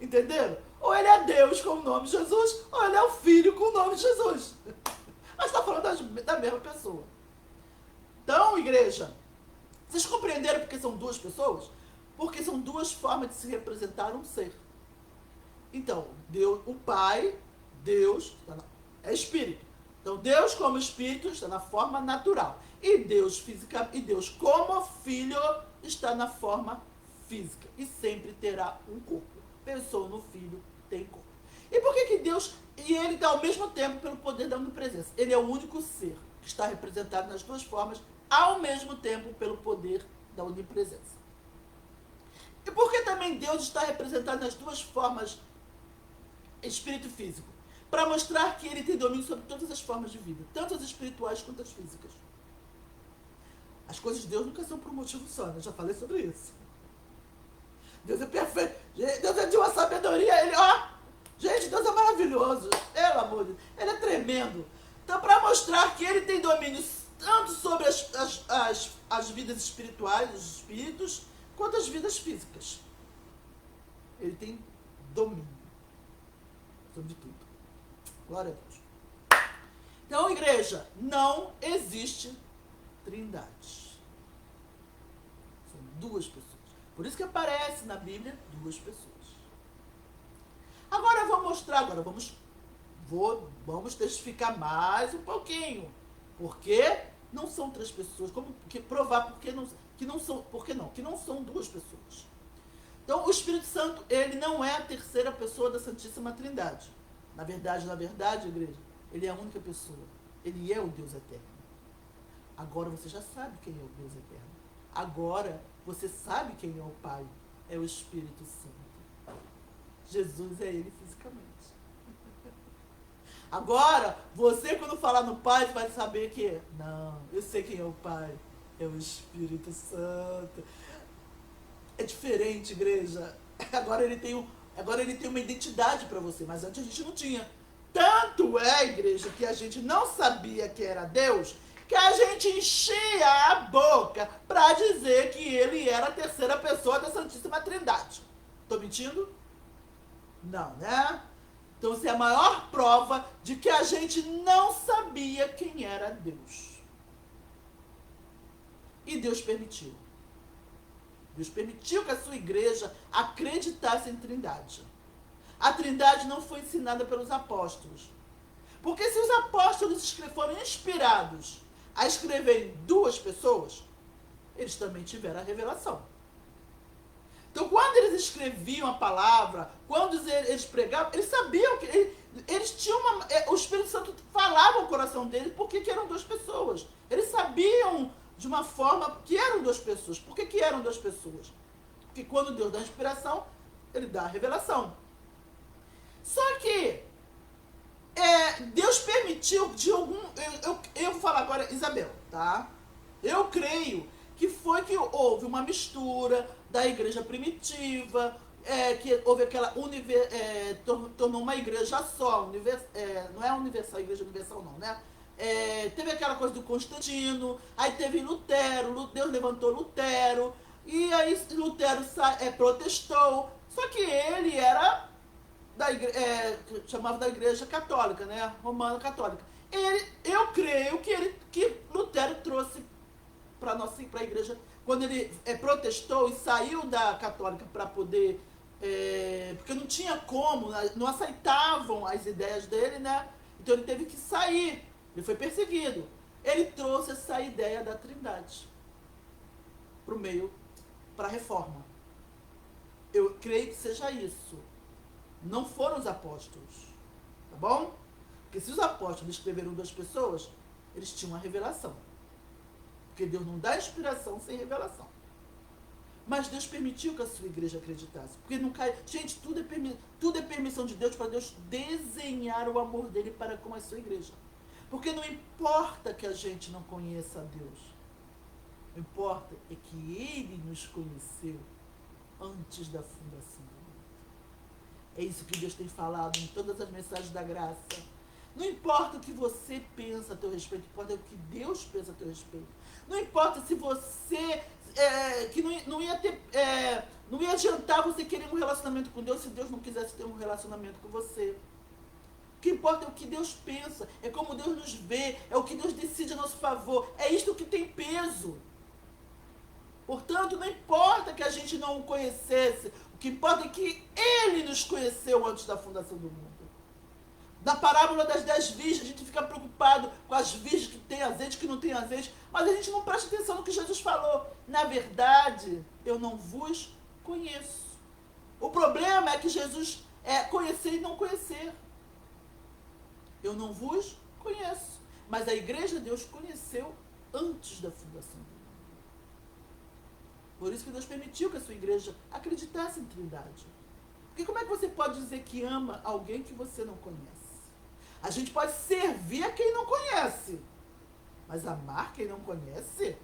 Entenderam? Ou ele é Deus com o nome Jesus, ou ele é o Filho com o nome Jesus. Mas está falando da mesma pessoa. Então, igreja, vocês compreenderam porque são duas pessoas? Porque são duas formas de se representar um ser. Então, Deus, o Pai, Deus, é espírito. Então, Deus como Espírito está na forma natural. E Deus física, e Deus como Filho está na forma física. E sempre terá um corpo. Pensou no Filho, tem corpo. E por que Deus... E ele está ao mesmo tempo pelo poder da onipresença. Ele é o único ser que está representado nas duas formas, ao mesmo tempo pelo poder da onipresença. E por que também Deus está representado nas duas formas, espírito e físico? Para mostrar que ele tem domínio sobre todas as formas de vida, tanto as espirituais quanto as físicas. As coisas de Deus nunca são por um motivo só, né? Eu já falei sobre isso. Deus é perfeito. Deus é de uma sabedoria. Ele, gente, Deus é maravilhoso. Pelo amor de Deus. Ele é tremendo. Então, para mostrar que ele tem domínio tanto sobre as vidas espirituais, os espíritos, quanto as vidas físicas. Ele tem domínio sobre tudo. Glória a Deus. Então, igreja, não existe trindade. São duas pessoas. Por isso que aparece na Bíblia duas pessoas. Agora eu vou mostrar, vamos testificar mais um pouquinho. Porque não são três pessoas. Como que provar porque não são duas pessoas. Então, o Espírito Santo, ele não é a terceira pessoa da Santíssima Trindade. Na verdade, igreja, ele é a única pessoa. Ele é o Deus eterno. Agora você já sabe quem é o Deus eterno. Agora você sabe quem é o Pai. É o Espírito Santo. Jesus é ele fisicamente. Agora, você quando falar no Pai, vai saber que... Não, eu sei quem é o Pai. É o Espírito Santo. É diferente, igreja. Agora ele tem uma identidade para você, mas antes a gente não tinha. Tanto é, igreja, que a gente não sabia que era Deus, que a gente enchia a boca para dizer que ele era a terceira pessoa da Santíssima Trindade. Estou mentindo? Não, né? Então, essa é a maior prova de que a gente não sabia quem era Deus. E Deus permitiu. Deus permitiu que a sua igreja acreditasse em Trindade. A Trindade não foi ensinada pelos apóstolos. Porque se os apóstolos foram inspirados a escrever em duas pessoas, eles também tiveram a revelação. Então, quando eles escreviam a palavra, quando eles pregavam, eles sabiam que eles tinham o Espírito Santo falava ao coração deles porque que eram duas pessoas. Eles sabiam de uma forma que eram duas pessoas. Por que eram duas pessoas? Porque quando Deus dá a inspiração, ele dá a revelação. Só que Deus permitiu de algum... Eu vou falar agora, Isabel, tá? Eu creio que foi que houve uma mistura da igreja primitiva, que houve aquela... tornou uma igreja só, não é universal, igreja universal não, né? Teve aquela coisa do Constantino, aí teve Lutero, Deus levantou Lutero, e aí Lutero protestou, só que ele era chamava da igreja católica, né, romana católica. Eu creio que Lutero trouxe para a igreja, quando ele protestou e saiu da católica para poder, porque não tinha como, não aceitavam as ideias dele, né, então ele teve que sair. Ele foi perseguido. Ele trouxe essa ideia da Trindade para o meio, para a reforma. Eu creio que seja isso. Não foram os apóstolos. Tá bom? Porque se os apóstolos escreveram duas pessoas, eles tinham uma revelação. Porque Deus não dá inspiração sem revelação. Mas Deus permitiu que a sua igreja acreditasse. Porque não cai... Gente, tudo é permissão de Deus para Deus desenhar o amor dele para com a sua igreja. Porque não importa que a gente não conheça a Deus. O que importa é que Ele nos conheceu antes da fundação do mundo. É isso que Deus tem falado em todas as mensagens da graça. Não importa o que você pensa a teu respeito, importa o que Deus pensa a teu respeito. Não importa se você... que não ia adiantar você querer um relacionamento com Deus se Deus não quisesse ter um relacionamento com você. O que importa é o que Deus pensa, é como Deus nos vê, é o que Deus decide a nosso favor. É isto que tem peso. Portanto, não importa que a gente não o conhecesse, o que importa é que Ele nos conheceu antes da fundação do mundo. Da parábola das 10 virgens, a gente fica preocupado com as virgens que tem azeite, que não tem azeite, mas a gente não presta atenção no que Jesus falou. Na verdade, eu não vos conheço. O problema é que Jesus é conhecer e não conhecer. Eu não vos conheço. Mas a igreja de Deus conheceu antes da fundação do mundo. Por isso que Deus permitiu que a sua igreja acreditasse em Trindade. Porque como é que você pode dizer que ama alguém que você não conhece? A gente pode servir a quem não conhece, mas amar quem não conhece?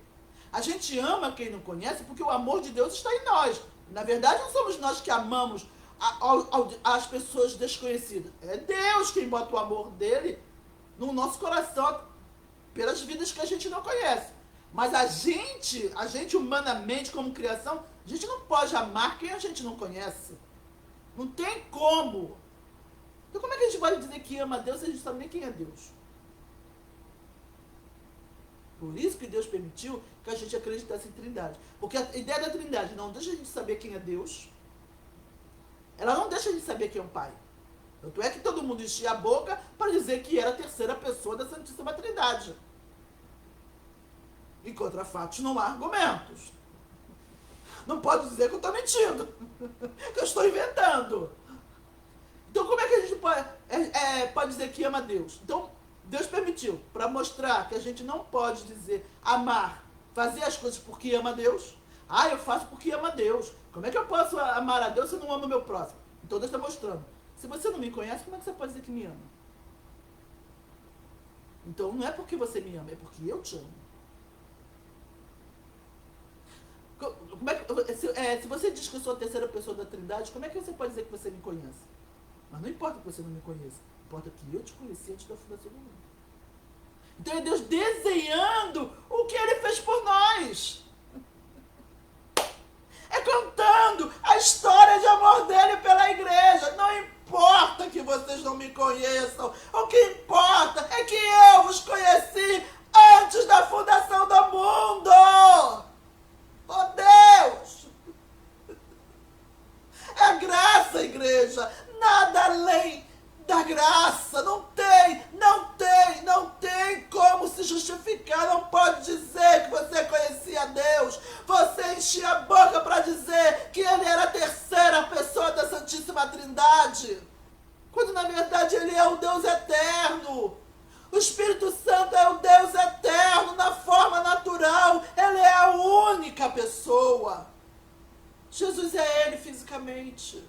A gente ama quem não conhece porque o amor de Deus está em nós. Na verdade, não somos nós que amamos as pessoas desconhecidas. É Deus quem bota o amor dele no nosso coração pelas vidas que a gente não conhece. Mas a gente humanamente, como criação, a gente não pode amar quem a gente não conhece. Não tem como. Então como é que a gente pode dizer que ama a Deus se a gente não sabe nem quem é Deus? Por isso que Deus permitiu que a gente acreditasse em Trindade. Porque a ideia da Trindade não deixa a gente saber quem é Deus. Ela não deixa a gente saber quem é o Pai. Tanto é que todo mundo enchia a boca para dizer que era a terceira pessoa da Santíssima Trindade. E contra fatos não há argumentos. Não pode dizer que eu estou mentindo. Que eu estou inventando. Então como é que a gente pode dizer que ama a Deus? Então Deus permitiu para mostrar que a gente não pode dizer amar, fazer as coisas porque ama a Deus. Ah, eu faço porque ama a Deus. Como é que eu posso amar a Deus se eu não amo o meu próximo? Então Deus está mostrando. Se você não me conhece, como é que você pode dizer que me ama? Então não é porque você me ama, é porque eu te amo. Como é que, se você diz que eu sou a terceira pessoa da Trindade, como é que você pode dizer que você me conhece? Mas não importa que você não me conheça. Importa que eu te conheci antes da fundação do mundo. Então é Deus desenhando o que Ele fez por nós. É contando a história de amor dele pela igreja. Não importa que vocês não me conheçam. O que importa é que eu vos conheci antes da fundação do mundo. Oh Deus! É graça, igreja. Nada além da graça. Não tem como se justificar. Não pode dizer que você conhecia Deus. Você enchia a boca para dizer que Ele era a terceira pessoa da Santíssima Trindade. Quando na verdade Ele é o Deus eterno. O Espírito Santo é o Deus eterno na forma natural. Ele é a única pessoa. Jesus é Ele fisicamente.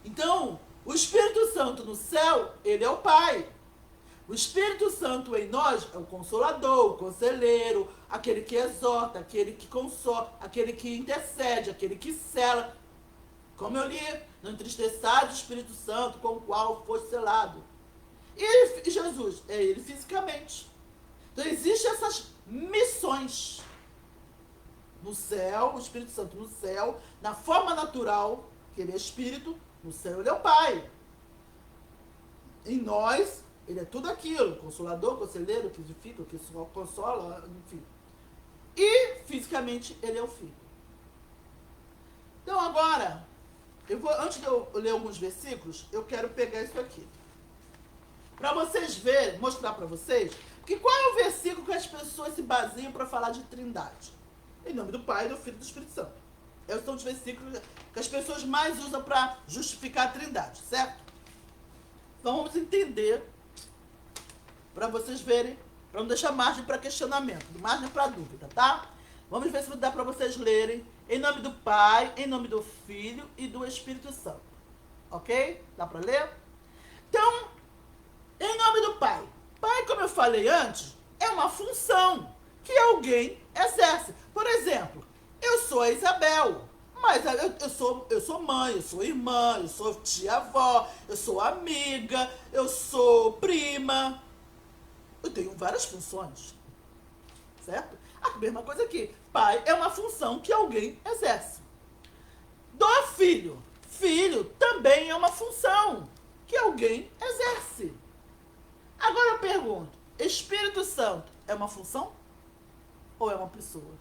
Então, o Espírito Santo no céu, Ele é o Pai. O Espírito Santo em nós é o Consolador, o Conselheiro, aquele que exorta, aquele que consola, aquele que intercede, aquele que sela. Como eu li, não entristeçais o Espírito Santo com o qual foi selado. E Jesus é Ele fisicamente. Então, existem essas missões no céu, o Espírito Santo no céu, na forma natural, que Ele é Espírito. No céu Ele é o Pai. Em nós, Ele é tudo aquilo. Consolador, conselheiro, que edifica, que consola, enfim. E, fisicamente, Ele é o Filho. Então, agora, antes de eu ler alguns versículos, eu quero pegar isso aqui. Para vocês verem, mostrar para vocês, que qual é o versículo que as pessoas se baseiam para falar de Trindade? Em nome do Pai, do Filho e do Espírito Santo. Esses são os versículos que as pessoas mais usam para justificar a Trindade, certo? Então vamos entender, para vocês verem, para não deixar margem para questionamento, margem para dúvida, tá? Vamos ver se dá para vocês lerem em nome do Pai, em nome do Filho e do Espírito Santo. Ok? Dá para ler? Então, em nome do Pai. Pai, como eu falei antes, é uma função que alguém exerce. Por exemplo, eu sou a Isabel, mas eu sou mãe, eu sou irmã, eu sou tia-avó, eu sou amiga, eu sou prima. Eu tenho várias funções, certo? A mesma coisa aqui. Pai é uma função que alguém exerce. Do filho. Filho também é uma função que alguém exerce. Agora eu pergunto, Espírito Santo é uma função ou é uma pessoa?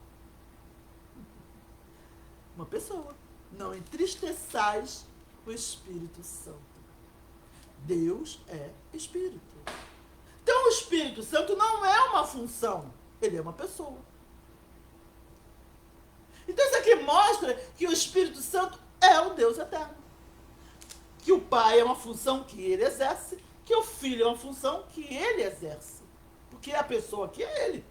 Uma pessoa. não entristeçais o Espírito Santo. Deus é Espírito. Então o Espírito Santo não é uma função, ele é uma pessoa. Então isso aqui mostra que o Espírito Santo é o Deus eterno. Que o Pai é uma função que ele exerce, que o Filho é uma função que ele exerce. Porque a pessoa aqui é ele.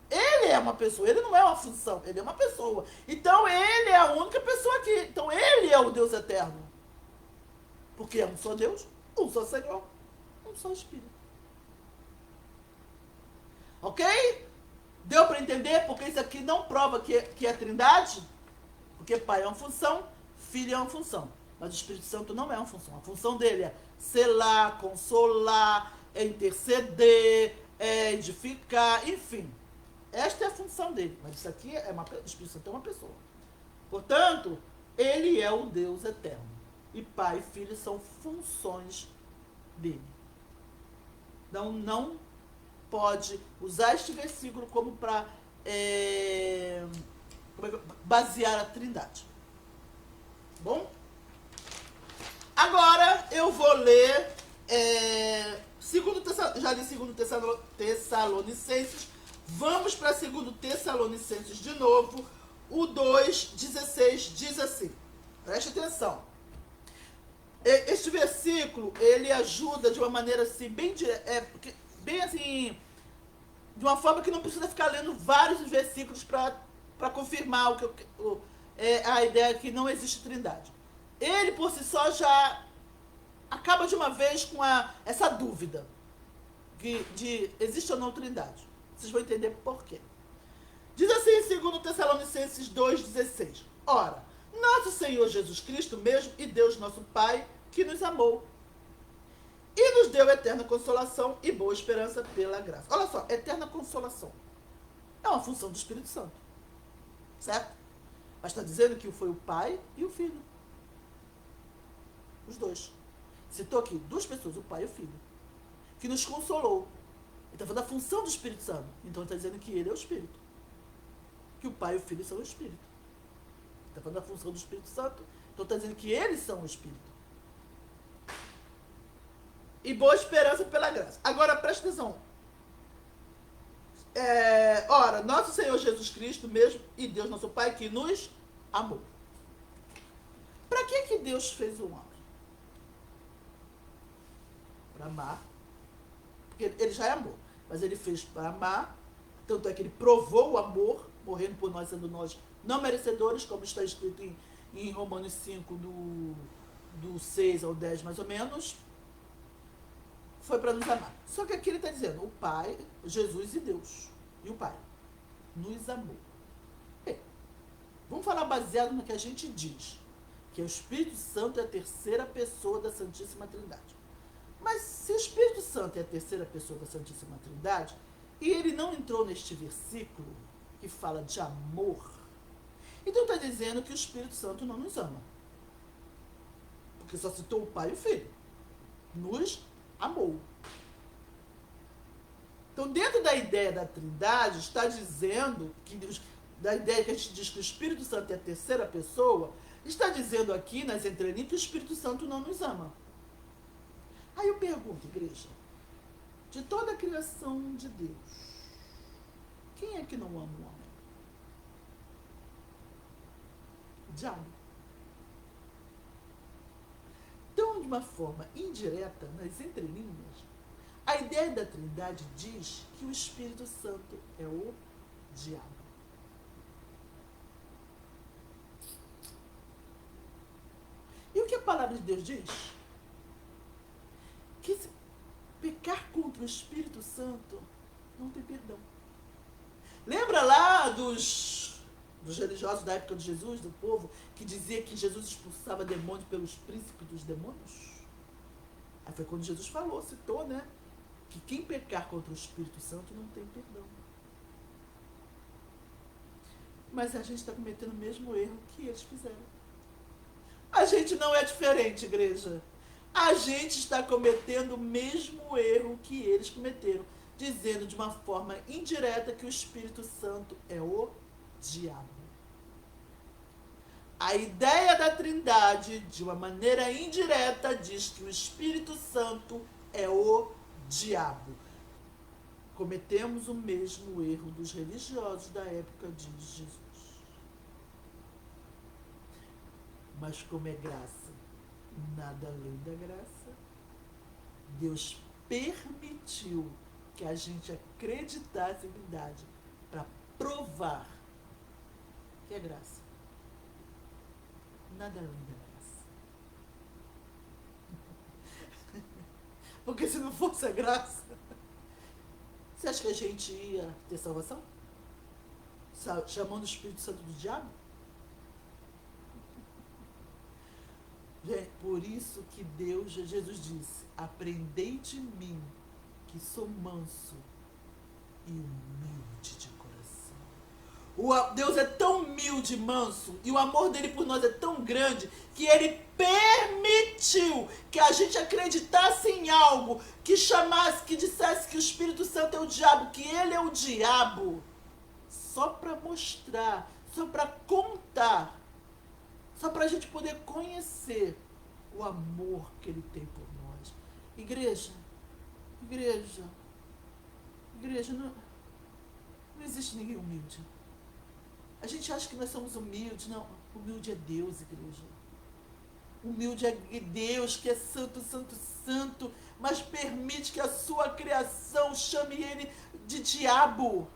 Ele é uma pessoa, ele não é uma função, ele é uma pessoa. Então ele é a única pessoa aqui. Então ele é o Deus eterno. Porque é um só Deus, um só Senhor, um só Espírito. Ok? Deu para entender? Porque isso aqui não prova que é trindade? Porque Pai é uma função, Filho é uma função. Mas o Espírito Santo não é uma função. A função dele é selar, consolar, é interceder, é edificar, enfim. Esta é a função dele. Mas isso aqui o Espírito Santo é uma pessoa. Portanto, ele é o Deus eterno. E Pai e Filho são funções dele. Então, não pode usar este versículo como para basear a trindade. Bom? Agora eu vou ler já li 2 Tessalonicenses. Vamos para 2 Tessalonicenses de novo. O 2,16 diz assim. Preste atenção. Este versículo, ele ajuda de uma maneira assim, bem assim, de uma forma que não precisa ficar lendo vários versículos para confirmar a ideia que não existe trindade. Ele, por si só, já acaba de uma vez com essa dúvida de existe ou não trindade. Vocês vão entender por quê. Diz assim em 2 Tessalonicenses 2,16. Ora, nosso Senhor Jesus Cristo mesmo e Deus nosso Pai, que nos amou e nos deu eterna consolação e boa esperança pela graça. Olha só, eterna consolação é uma função do Espírito Santo. Certo? Mas está dizendo que foi o Pai e o Filho. Os dois. Citou aqui duas pessoas, o Pai e o Filho, que nos consolou. Ele está falando da função do Espírito Santo. Então ele está dizendo que ele é o Espírito. Que o Pai e o Filho são o Espírito. Está falando da função do Espírito Santo. Então está dizendo que eles são o Espírito. E boa esperança pela graça. Agora presta atenção. Ora, nosso Senhor Jesus Cristo mesmo e Deus nosso Pai que nos amou. Para que Deus fez o homem? Para amar. Porque ele já é amor. Mas ele fez para amar. Tanto é que ele provou o amor, morrendo por nós, sendo nós não merecedores, como está escrito em Romanos 5, do 6 ao 10 mais ou menos. Foi para nos amar. Só que aqui ele está dizendo, o Pai, Jesus e Deus. E o Pai nos amou. Vamos falar baseado no que a gente diz. Que o Espírito Santo é a terceira pessoa da Santíssima Trindade. Mas se o Espírito Santo é a terceira pessoa da Santíssima Trindade, e ele não entrou neste versículo que fala de amor, então está dizendo que o Espírito Santo não nos ama. Porque só citou o Pai e o Filho. Nos amou. Então, dentro da ideia da Trindade, está dizendo que da ideia que a gente diz que o Espírito Santo é a terceira pessoa, está dizendo aqui nas entrelinhas que o Espírito Santo não nos ama. Aí eu pergunto, igreja, de toda a criação de Deus, quem é que não ama o homem? O diabo. Então, de uma forma indireta, nas entrelinhas, a ideia da Trindade diz que o Espírito Santo é o diabo. E o que a palavra de Deus diz? Que se pecar contra o Espírito Santo não tem perdão. Lembra lá dos religiosos da época de Jesus, do povo, que dizia que Jesus expulsava demônios pelos príncipes dos demônios? Aí foi quando Jesus falou, citou, né? Que quem pecar contra o Espírito Santo não tem perdão. Mas a gente está cometendo o mesmo erro que eles fizeram. A gente não é diferente, igreja. A gente está cometendo o mesmo erro que eles cometeram, dizendo de uma forma indireta que o Espírito Santo é o diabo. A ideia da Trindade, de uma maneira indireta, diz que o Espírito Santo é o diabo. Cometemos o mesmo erro dos religiosos da época de Jesus. Mas como é graça, nada além da graça, Deus permitiu que a gente acreditasse em Trindade para provar que é graça. Nada além da graça. Porque se não fosse a graça, você acha que a gente ia ter salvação? Chamando o Espírito Santo do diabo? Por isso que Jesus disse, aprendei de mim, que sou manso e humilde de coração. Deus é tão humilde e manso, e o amor dele por nós é tão grande, que ele permitiu que a gente acreditasse em algo, que chamasse, que dissesse que o Espírito Santo é o diabo, que ele é o diabo, só para mostrar, só para contar, só para a gente poder conhecer o amor que ele tem por nós. Igreja, não existe ninguém humilde. A gente acha que nós somos humildes. Não, humilde é Deus, igreja. Humilde é Deus, que é santo, santo, santo, mas permite que a sua criação chame ele de diabo.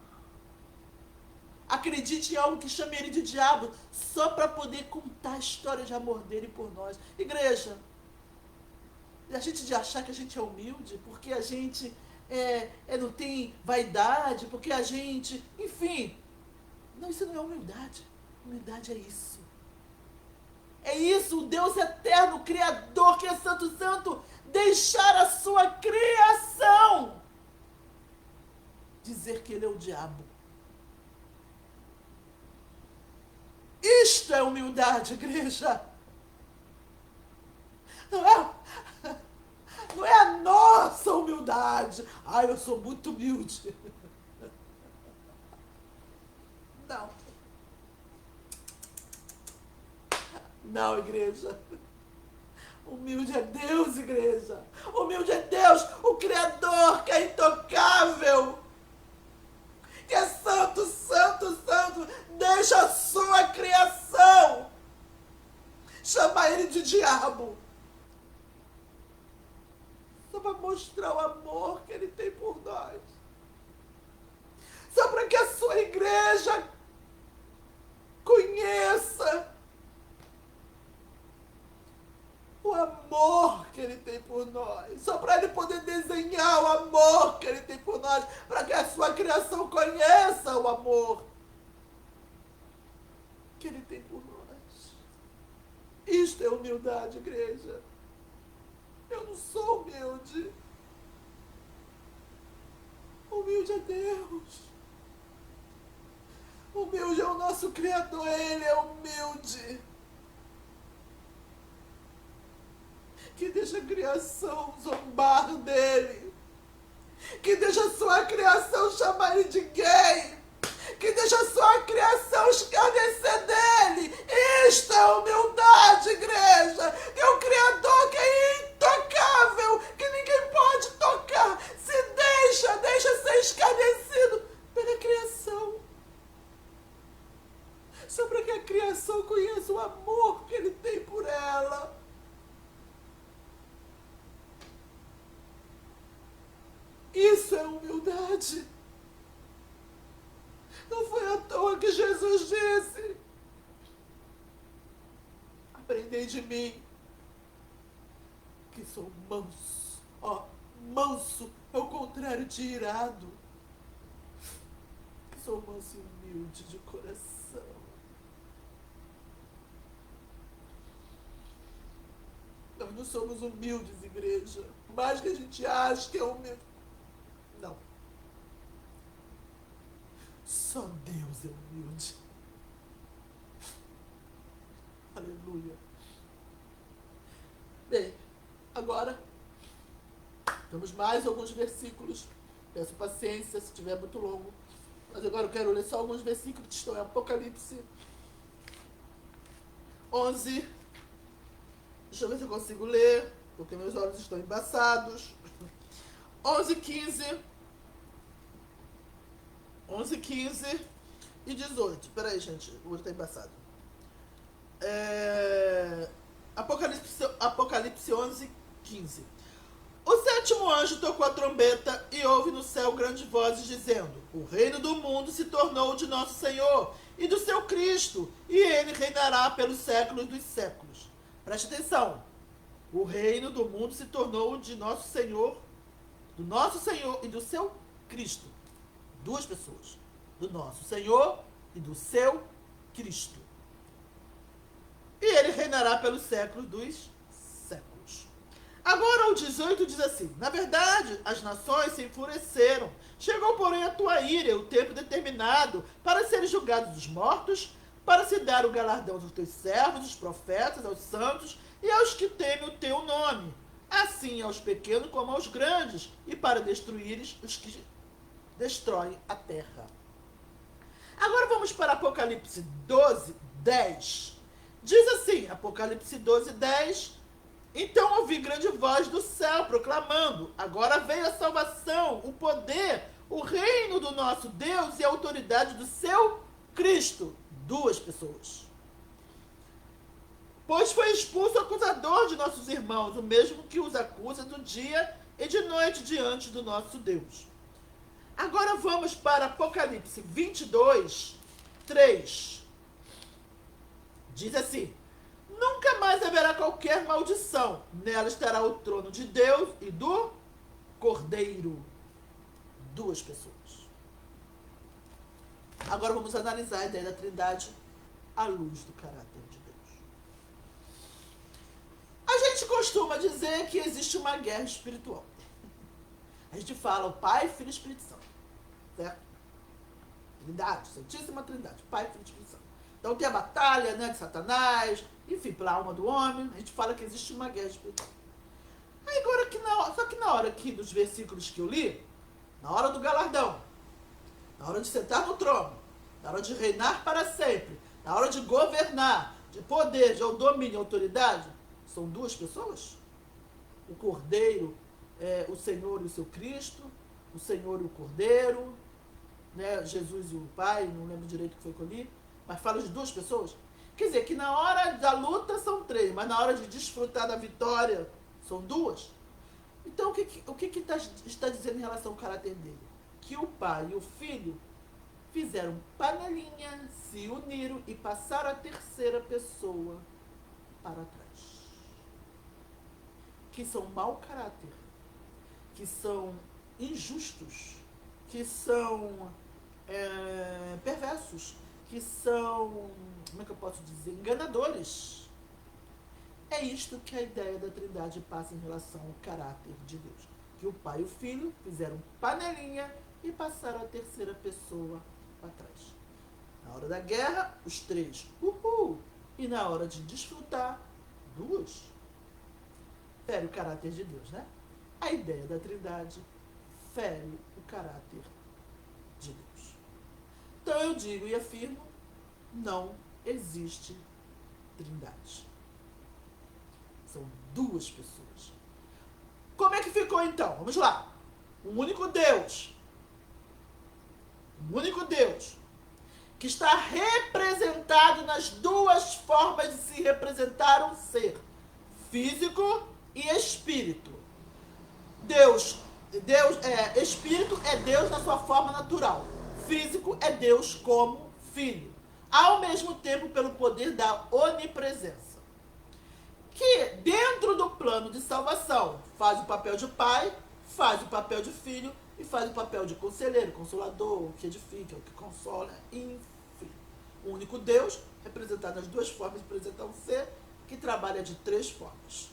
Acredite em algo que chame ele de diabo, só para poder contar a história de amor dele por nós. Igreja, a gente de achar que a gente é humilde, porque a gente não tem vaidade, porque a gente, enfim. Não, isso não é humildade. Humildade é isso. É isso, o Deus eterno, o Criador, que é santo, santo, deixar a sua criação dizer que ele é o diabo. Isto é humildade, igreja. Não é a nossa humildade. Eu sou muito humilde. Não. Não, igreja. Humilde é Deus, igreja. Humilde é Deus, o Criador, que é intocável, que é santo, santo, santo. Deixa a sua criação chamar ele de diabo, só para mostrar o amor que ele tem por nós, só para que a sua igreja conheça o amor que ele tem por nós, só para ele poder desenhar o amor que ele tem por nós, para que a sua criação conheça o amor que ele tem por nós. Isto é humildade, igreja. Eu não sou humilde. Humilde é Deus. Humilde é o nosso Criador, ele é humilde. Que deixa a criação zombar dele. Que deixa a sua criação chamar ele de gay. Que deixa a sua criação escarnecer dele. Isto é humildade, igreja. Que é o Criador que é intocável, que ninguém pode tocar. Se deixa ser escarnecido pela criação. Só para que a criação conheça o amor que ele tem por ela. Isso é humildade. Não foi à toa que Jesus disse: aprendei de mim, que sou manso. Manso é o contrário de irado. Que sou manso e humilde de coração. Nós não somos humildes, igreja. Por mais que a gente ache que é humilde. Não. Só Deus é humilde. Aleluia. Bem, agora temos mais alguns versículos. Peço paciência se estiver muito longo. Mas agora eu quero ler só alguns versículos que estão em Apocalipse. 11. Deixa eu ver se eu consigo ler, porque meus olhos estão embaçados. 11, 15. 11, 15 e 18. Peraí, gente, o olho está embaçado. Apocalipse 11, 15. O sétimo anjo tocou a trombeta e houve no céu grandes vozes dizendo: o reino do mundo se tornou de nosso Senhor e do seu Cristo, e ele reinará pelos séculos dos séculos. Preste atenção. O reino do mundo se tornou de nosso Senhor e do seu Cristo. Duas pessoas. Do nosso Senhor e do seu Cristo. E ele reinará pelos séculos dos séculos. Agora o 18 diz assim: na verdade, as nações se enfureceram. Chegou, porém, a tua ira, o tempo determinado, para serem julgados os mortos, para se dar o galardão aos teus servos, os profetas, aos santos e aos que temem o teu nome, assim aos pequenos como aos grandes, e para destruíres os que destroem a terra. Agora vamos para Apocalipse 12, 10. Diz assim, Apocalipse 12, 10. Então ouvi grande voz do céu proclamando: agora veio a salvação, o poder, o reino do nosso Deus e a autoridade do seu Cristo. Duas pessoas. Pois foi expulso o acusador de nossos irmãos, o mesmo que os acusa do dia e de noite diante do nosso Deus. Agora vamos para Apocalipse 22, 3. Diz assim: nunca mais haverá qualquer maldição. Nela estará o trono de Deus e do Cordeiro. Duas pessoas. Agora vamos analisar a ideia da Trindade à luz do caráter de Deus. A gente costuma dizer que existe uma guerra espiritual. A gente fala o Pai, Filho e Espírito Santo. Certo? Trindade, Santíssima Trindade. Pai, Filho e Espírito Santo. Então tem a batalha, né, de Satanás, enfim, pela alma do homem. A gente fala que existe uma guerra espiritual. Aí agora, só que na hora aqui dos versículos que eu li, na hora do galardão, na hora de sentar no trono, na hora de reinar para sempre, na hora de governar, de poder, de domínio e autoridade, são duas pessoas? O Cordeiro, o Senhor e o seu Cristo, o Senhor e o Cordeiro, né, Jesus e o Pai, não lembro direito o que foi que eu li, mas fala de duas pessoas. Quer dizer, que na hora da luta são três, mas na hora de desfrutar da vitória são duas. Então, o que está dizendo em relação ao caráter dele? Que o Pai e o Filho fizeram panelinha, se uniram e passaram a terceira pessoa para trás. Que são mau caráter, que são injustos, que são perversos, que são, como é que eu posso dizer, enganadores. É isto que a ideia da Trindade passa em relação ao caráter de Deus. Que o Pai e o Filho fizeram panelinha e passaram a terceira pessoa para trás. Na hora da guerra, os três, uhul! E na hora de desfrutar, duas. Fere o caráter de Deus, né? A ideia da Trindade fere o caráter de Deus. Então eu digo e afirmo, não existe Trindade. São duas pessoas. Como é que ficou então? Vamos lá. Um único Deus. Um único Deus. Que está representado nas duas formas de se representar um ser. Físico e espírito. Espírito é Deus na sua forma natural. Físico é Deus como Filho. Ao mesmo tempo, pelo poder da onipresença. Que dentro do plano de salvação faz o papel de pai, faz o papel de filho e faz o papel de conselheiro, consolador, o que edifica, o que consola, enfim. O único Deus, representado nas duas formas de representar um ser, que trabalha de três formas.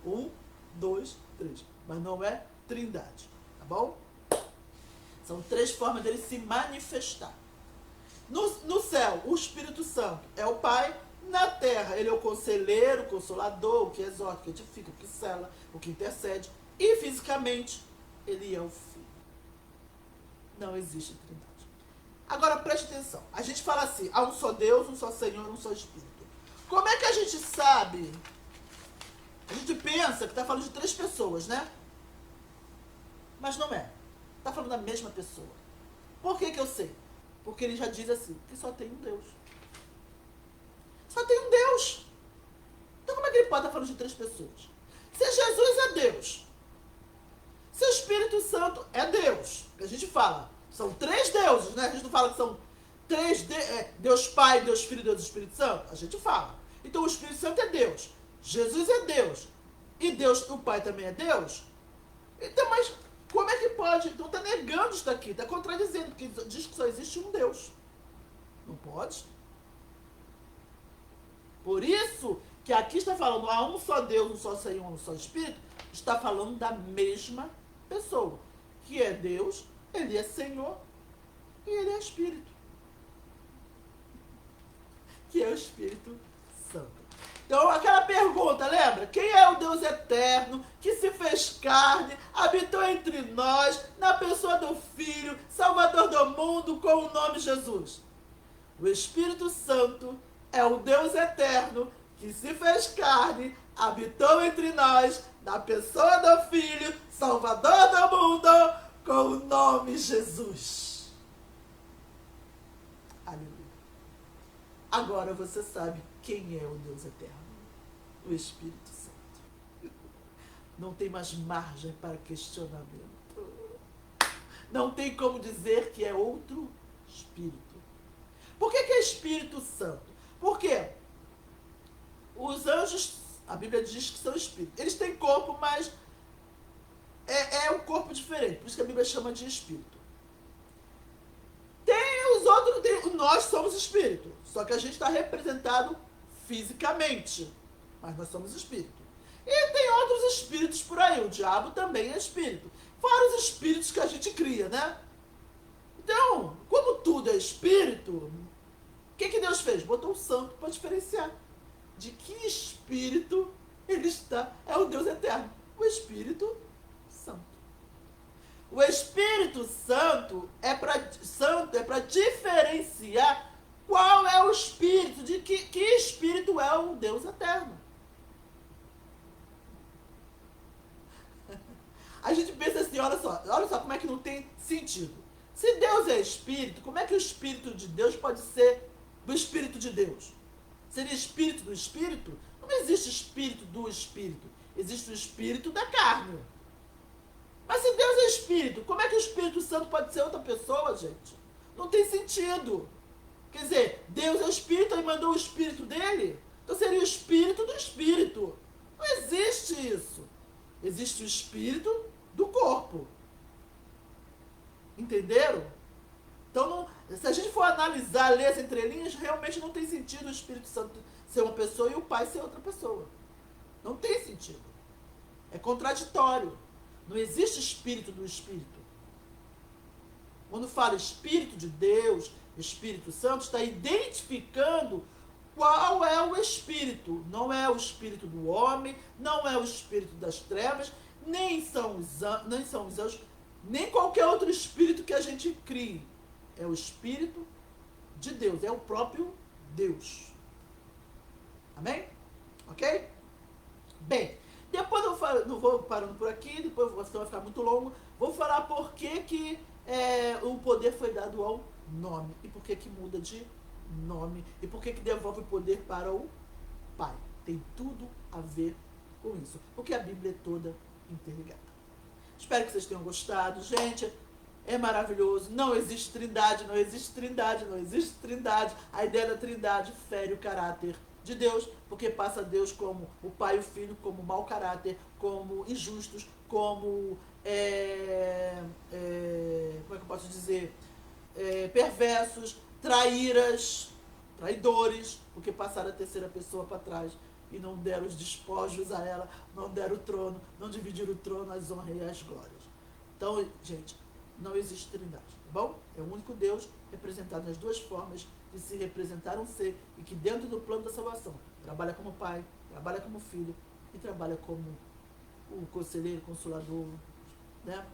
1, 2, 3. Mas não é Trindade, tá bom? São três formas dele se manifestar. No céu, o Espírito Santo é o Pai. Na terra, ele é o conselheiro, o consolador, o que exorta, o que edifica, o que sela, o que intercede. E fisicamente, ele é o Filho. Não existe Trindade. Agora preste atenção. A gente fala assim, há um só Deus, um só Senhor, um só Espírito. Como é que a gente sabe? A gente pensa que está falando de 3 pessoas, né? Mas não é. Está falando da mesma pessoa. Por que eu sei? Porque ele já diz assim, que só tem um Deus. Só tem um Deus. Então como é que ele pode estar falando de 3 pessoas? Se Jesus é Deus, se o Espírito Santo é Deus, que a gente fala, são 3 deuses, né? A gente não fala que são 3 Deus Pai, Deus Filho e Deus Espírito Santo. A gente fala. Então o Espírito Santo é Deus, Jesus é Deus, e Deus, o Pai também é Deus. Então, mas como é que pode? Então está negando isso daqui, está contradizendo, porque diz que só existe um Deus. Não pode. Por isso que aqui está falando, há um só Deus, um só Senhor, um só Espírito, está falando da mesma pessoa, que é Deus, ele é Senhor e ele é Espírito, que é o Espírito Santo. Então, aquela pergunta, lembra? Quem é o Deus eterno, que se fez carne, habitou entre nós, na pessoa do Filho, Salvador do mundo, com o nome Jesus? O Espírito Santo é o Deus eterno, que se fez carne, habitou entre nós, na pessoa do Filho, Salvador do mundo, com o nome Jesus. Aleluia. Agora você sabe quem é o Deus eterno. O Espírito Santo. Não tem mais margem para questionamento. Não tem como dizer que é outro Espírito. Por que é Espírito Santo? Porque os anjos, a Bíblia diz que são espíritos. Eles têm corpo, mas é um corpo diferente. Por isso que a Bíblia chama de espírito. Tem os outros, nós somos espírito. Só que a gente está representado fisicamente. Mas nós somos espírito. E tem outros espíritos por aí. O diabo também é espírito. Fora os espíritos que a gente cria, né? Então, como tudo é espírito, o que Deus fez? Botou o santo para diferenciar de que espírito ele está. É o Deus eterno, o Espírito Santo. O Espírito Santo é para diferenciar qual é o espírito, de que espírito é o Deus eterno. A gente pensa assim, olha só como é que não tem sentido. Se Deus é espírito, como é que o Espírito de Deus pode ser do Espírito de Deus? Seria espírito do Espírito? Não existe espírito do Espírito. Existe o espírito da carne. Mas se Deus é espírito, como é que o Espírito Santo pode ser outra pessoa, gente? Não tem sentido. Quer dizer, Deus é o Espírito e mandou o Espírito dele? Então seria o Espírito do Espírito. Não existe isso. Existe o Espírito do corpo. Entenderam? Então, se a gente for analisar, ler as entrelinhas, realmente não tem sentido o Espírito Santo ser uma pessoa e o Pai ser outra pessoa. Não tem sentido. É contraditório. Não existe Espírito do Espírito. Quando fala Espírito de Deus, Espírito Santo, está identificando qual é o Espírito. Não é o Espírito do homem, não é o Espírito das trevas, nem são os anjos, nem qualquer outro Espírito que a gente crie. É o Espírito de Deus, é o próprio Deus. Amém? Ok? Bem, depois não vou parando por aqui, depois vai ficar muito longo. Vou falar por que o poder foi dado ao nome. E por que muda de nome. E por que devolve o poder para o Pai. Tem tudo a ver com isso. Porque a Bíblia é toda interligada. Espero que vocês tenham gostado. Gente, é maravilhoso. Não existe trindade, não existe trindade, não existe trindade. A ideia da trindade fere o caráter de Deus, porque passa Deus como o Pai e o Filho, como mau caráter, como injustos, como, como é que eu posso dizer, perversos, traidores, porque passaram a terceira pessoa para trás e não deram os despojos a ela, não deram o trono, não dividiram o trono, as honras e as glórias. Então, gente, não existe trindade, tá bom? É o único Deus representado nas duas formas de se representar um ser e que dentro do plano da salvação trabalha como Pai, trabalha como Filho e trabalha como o conselheiro, consolador, né?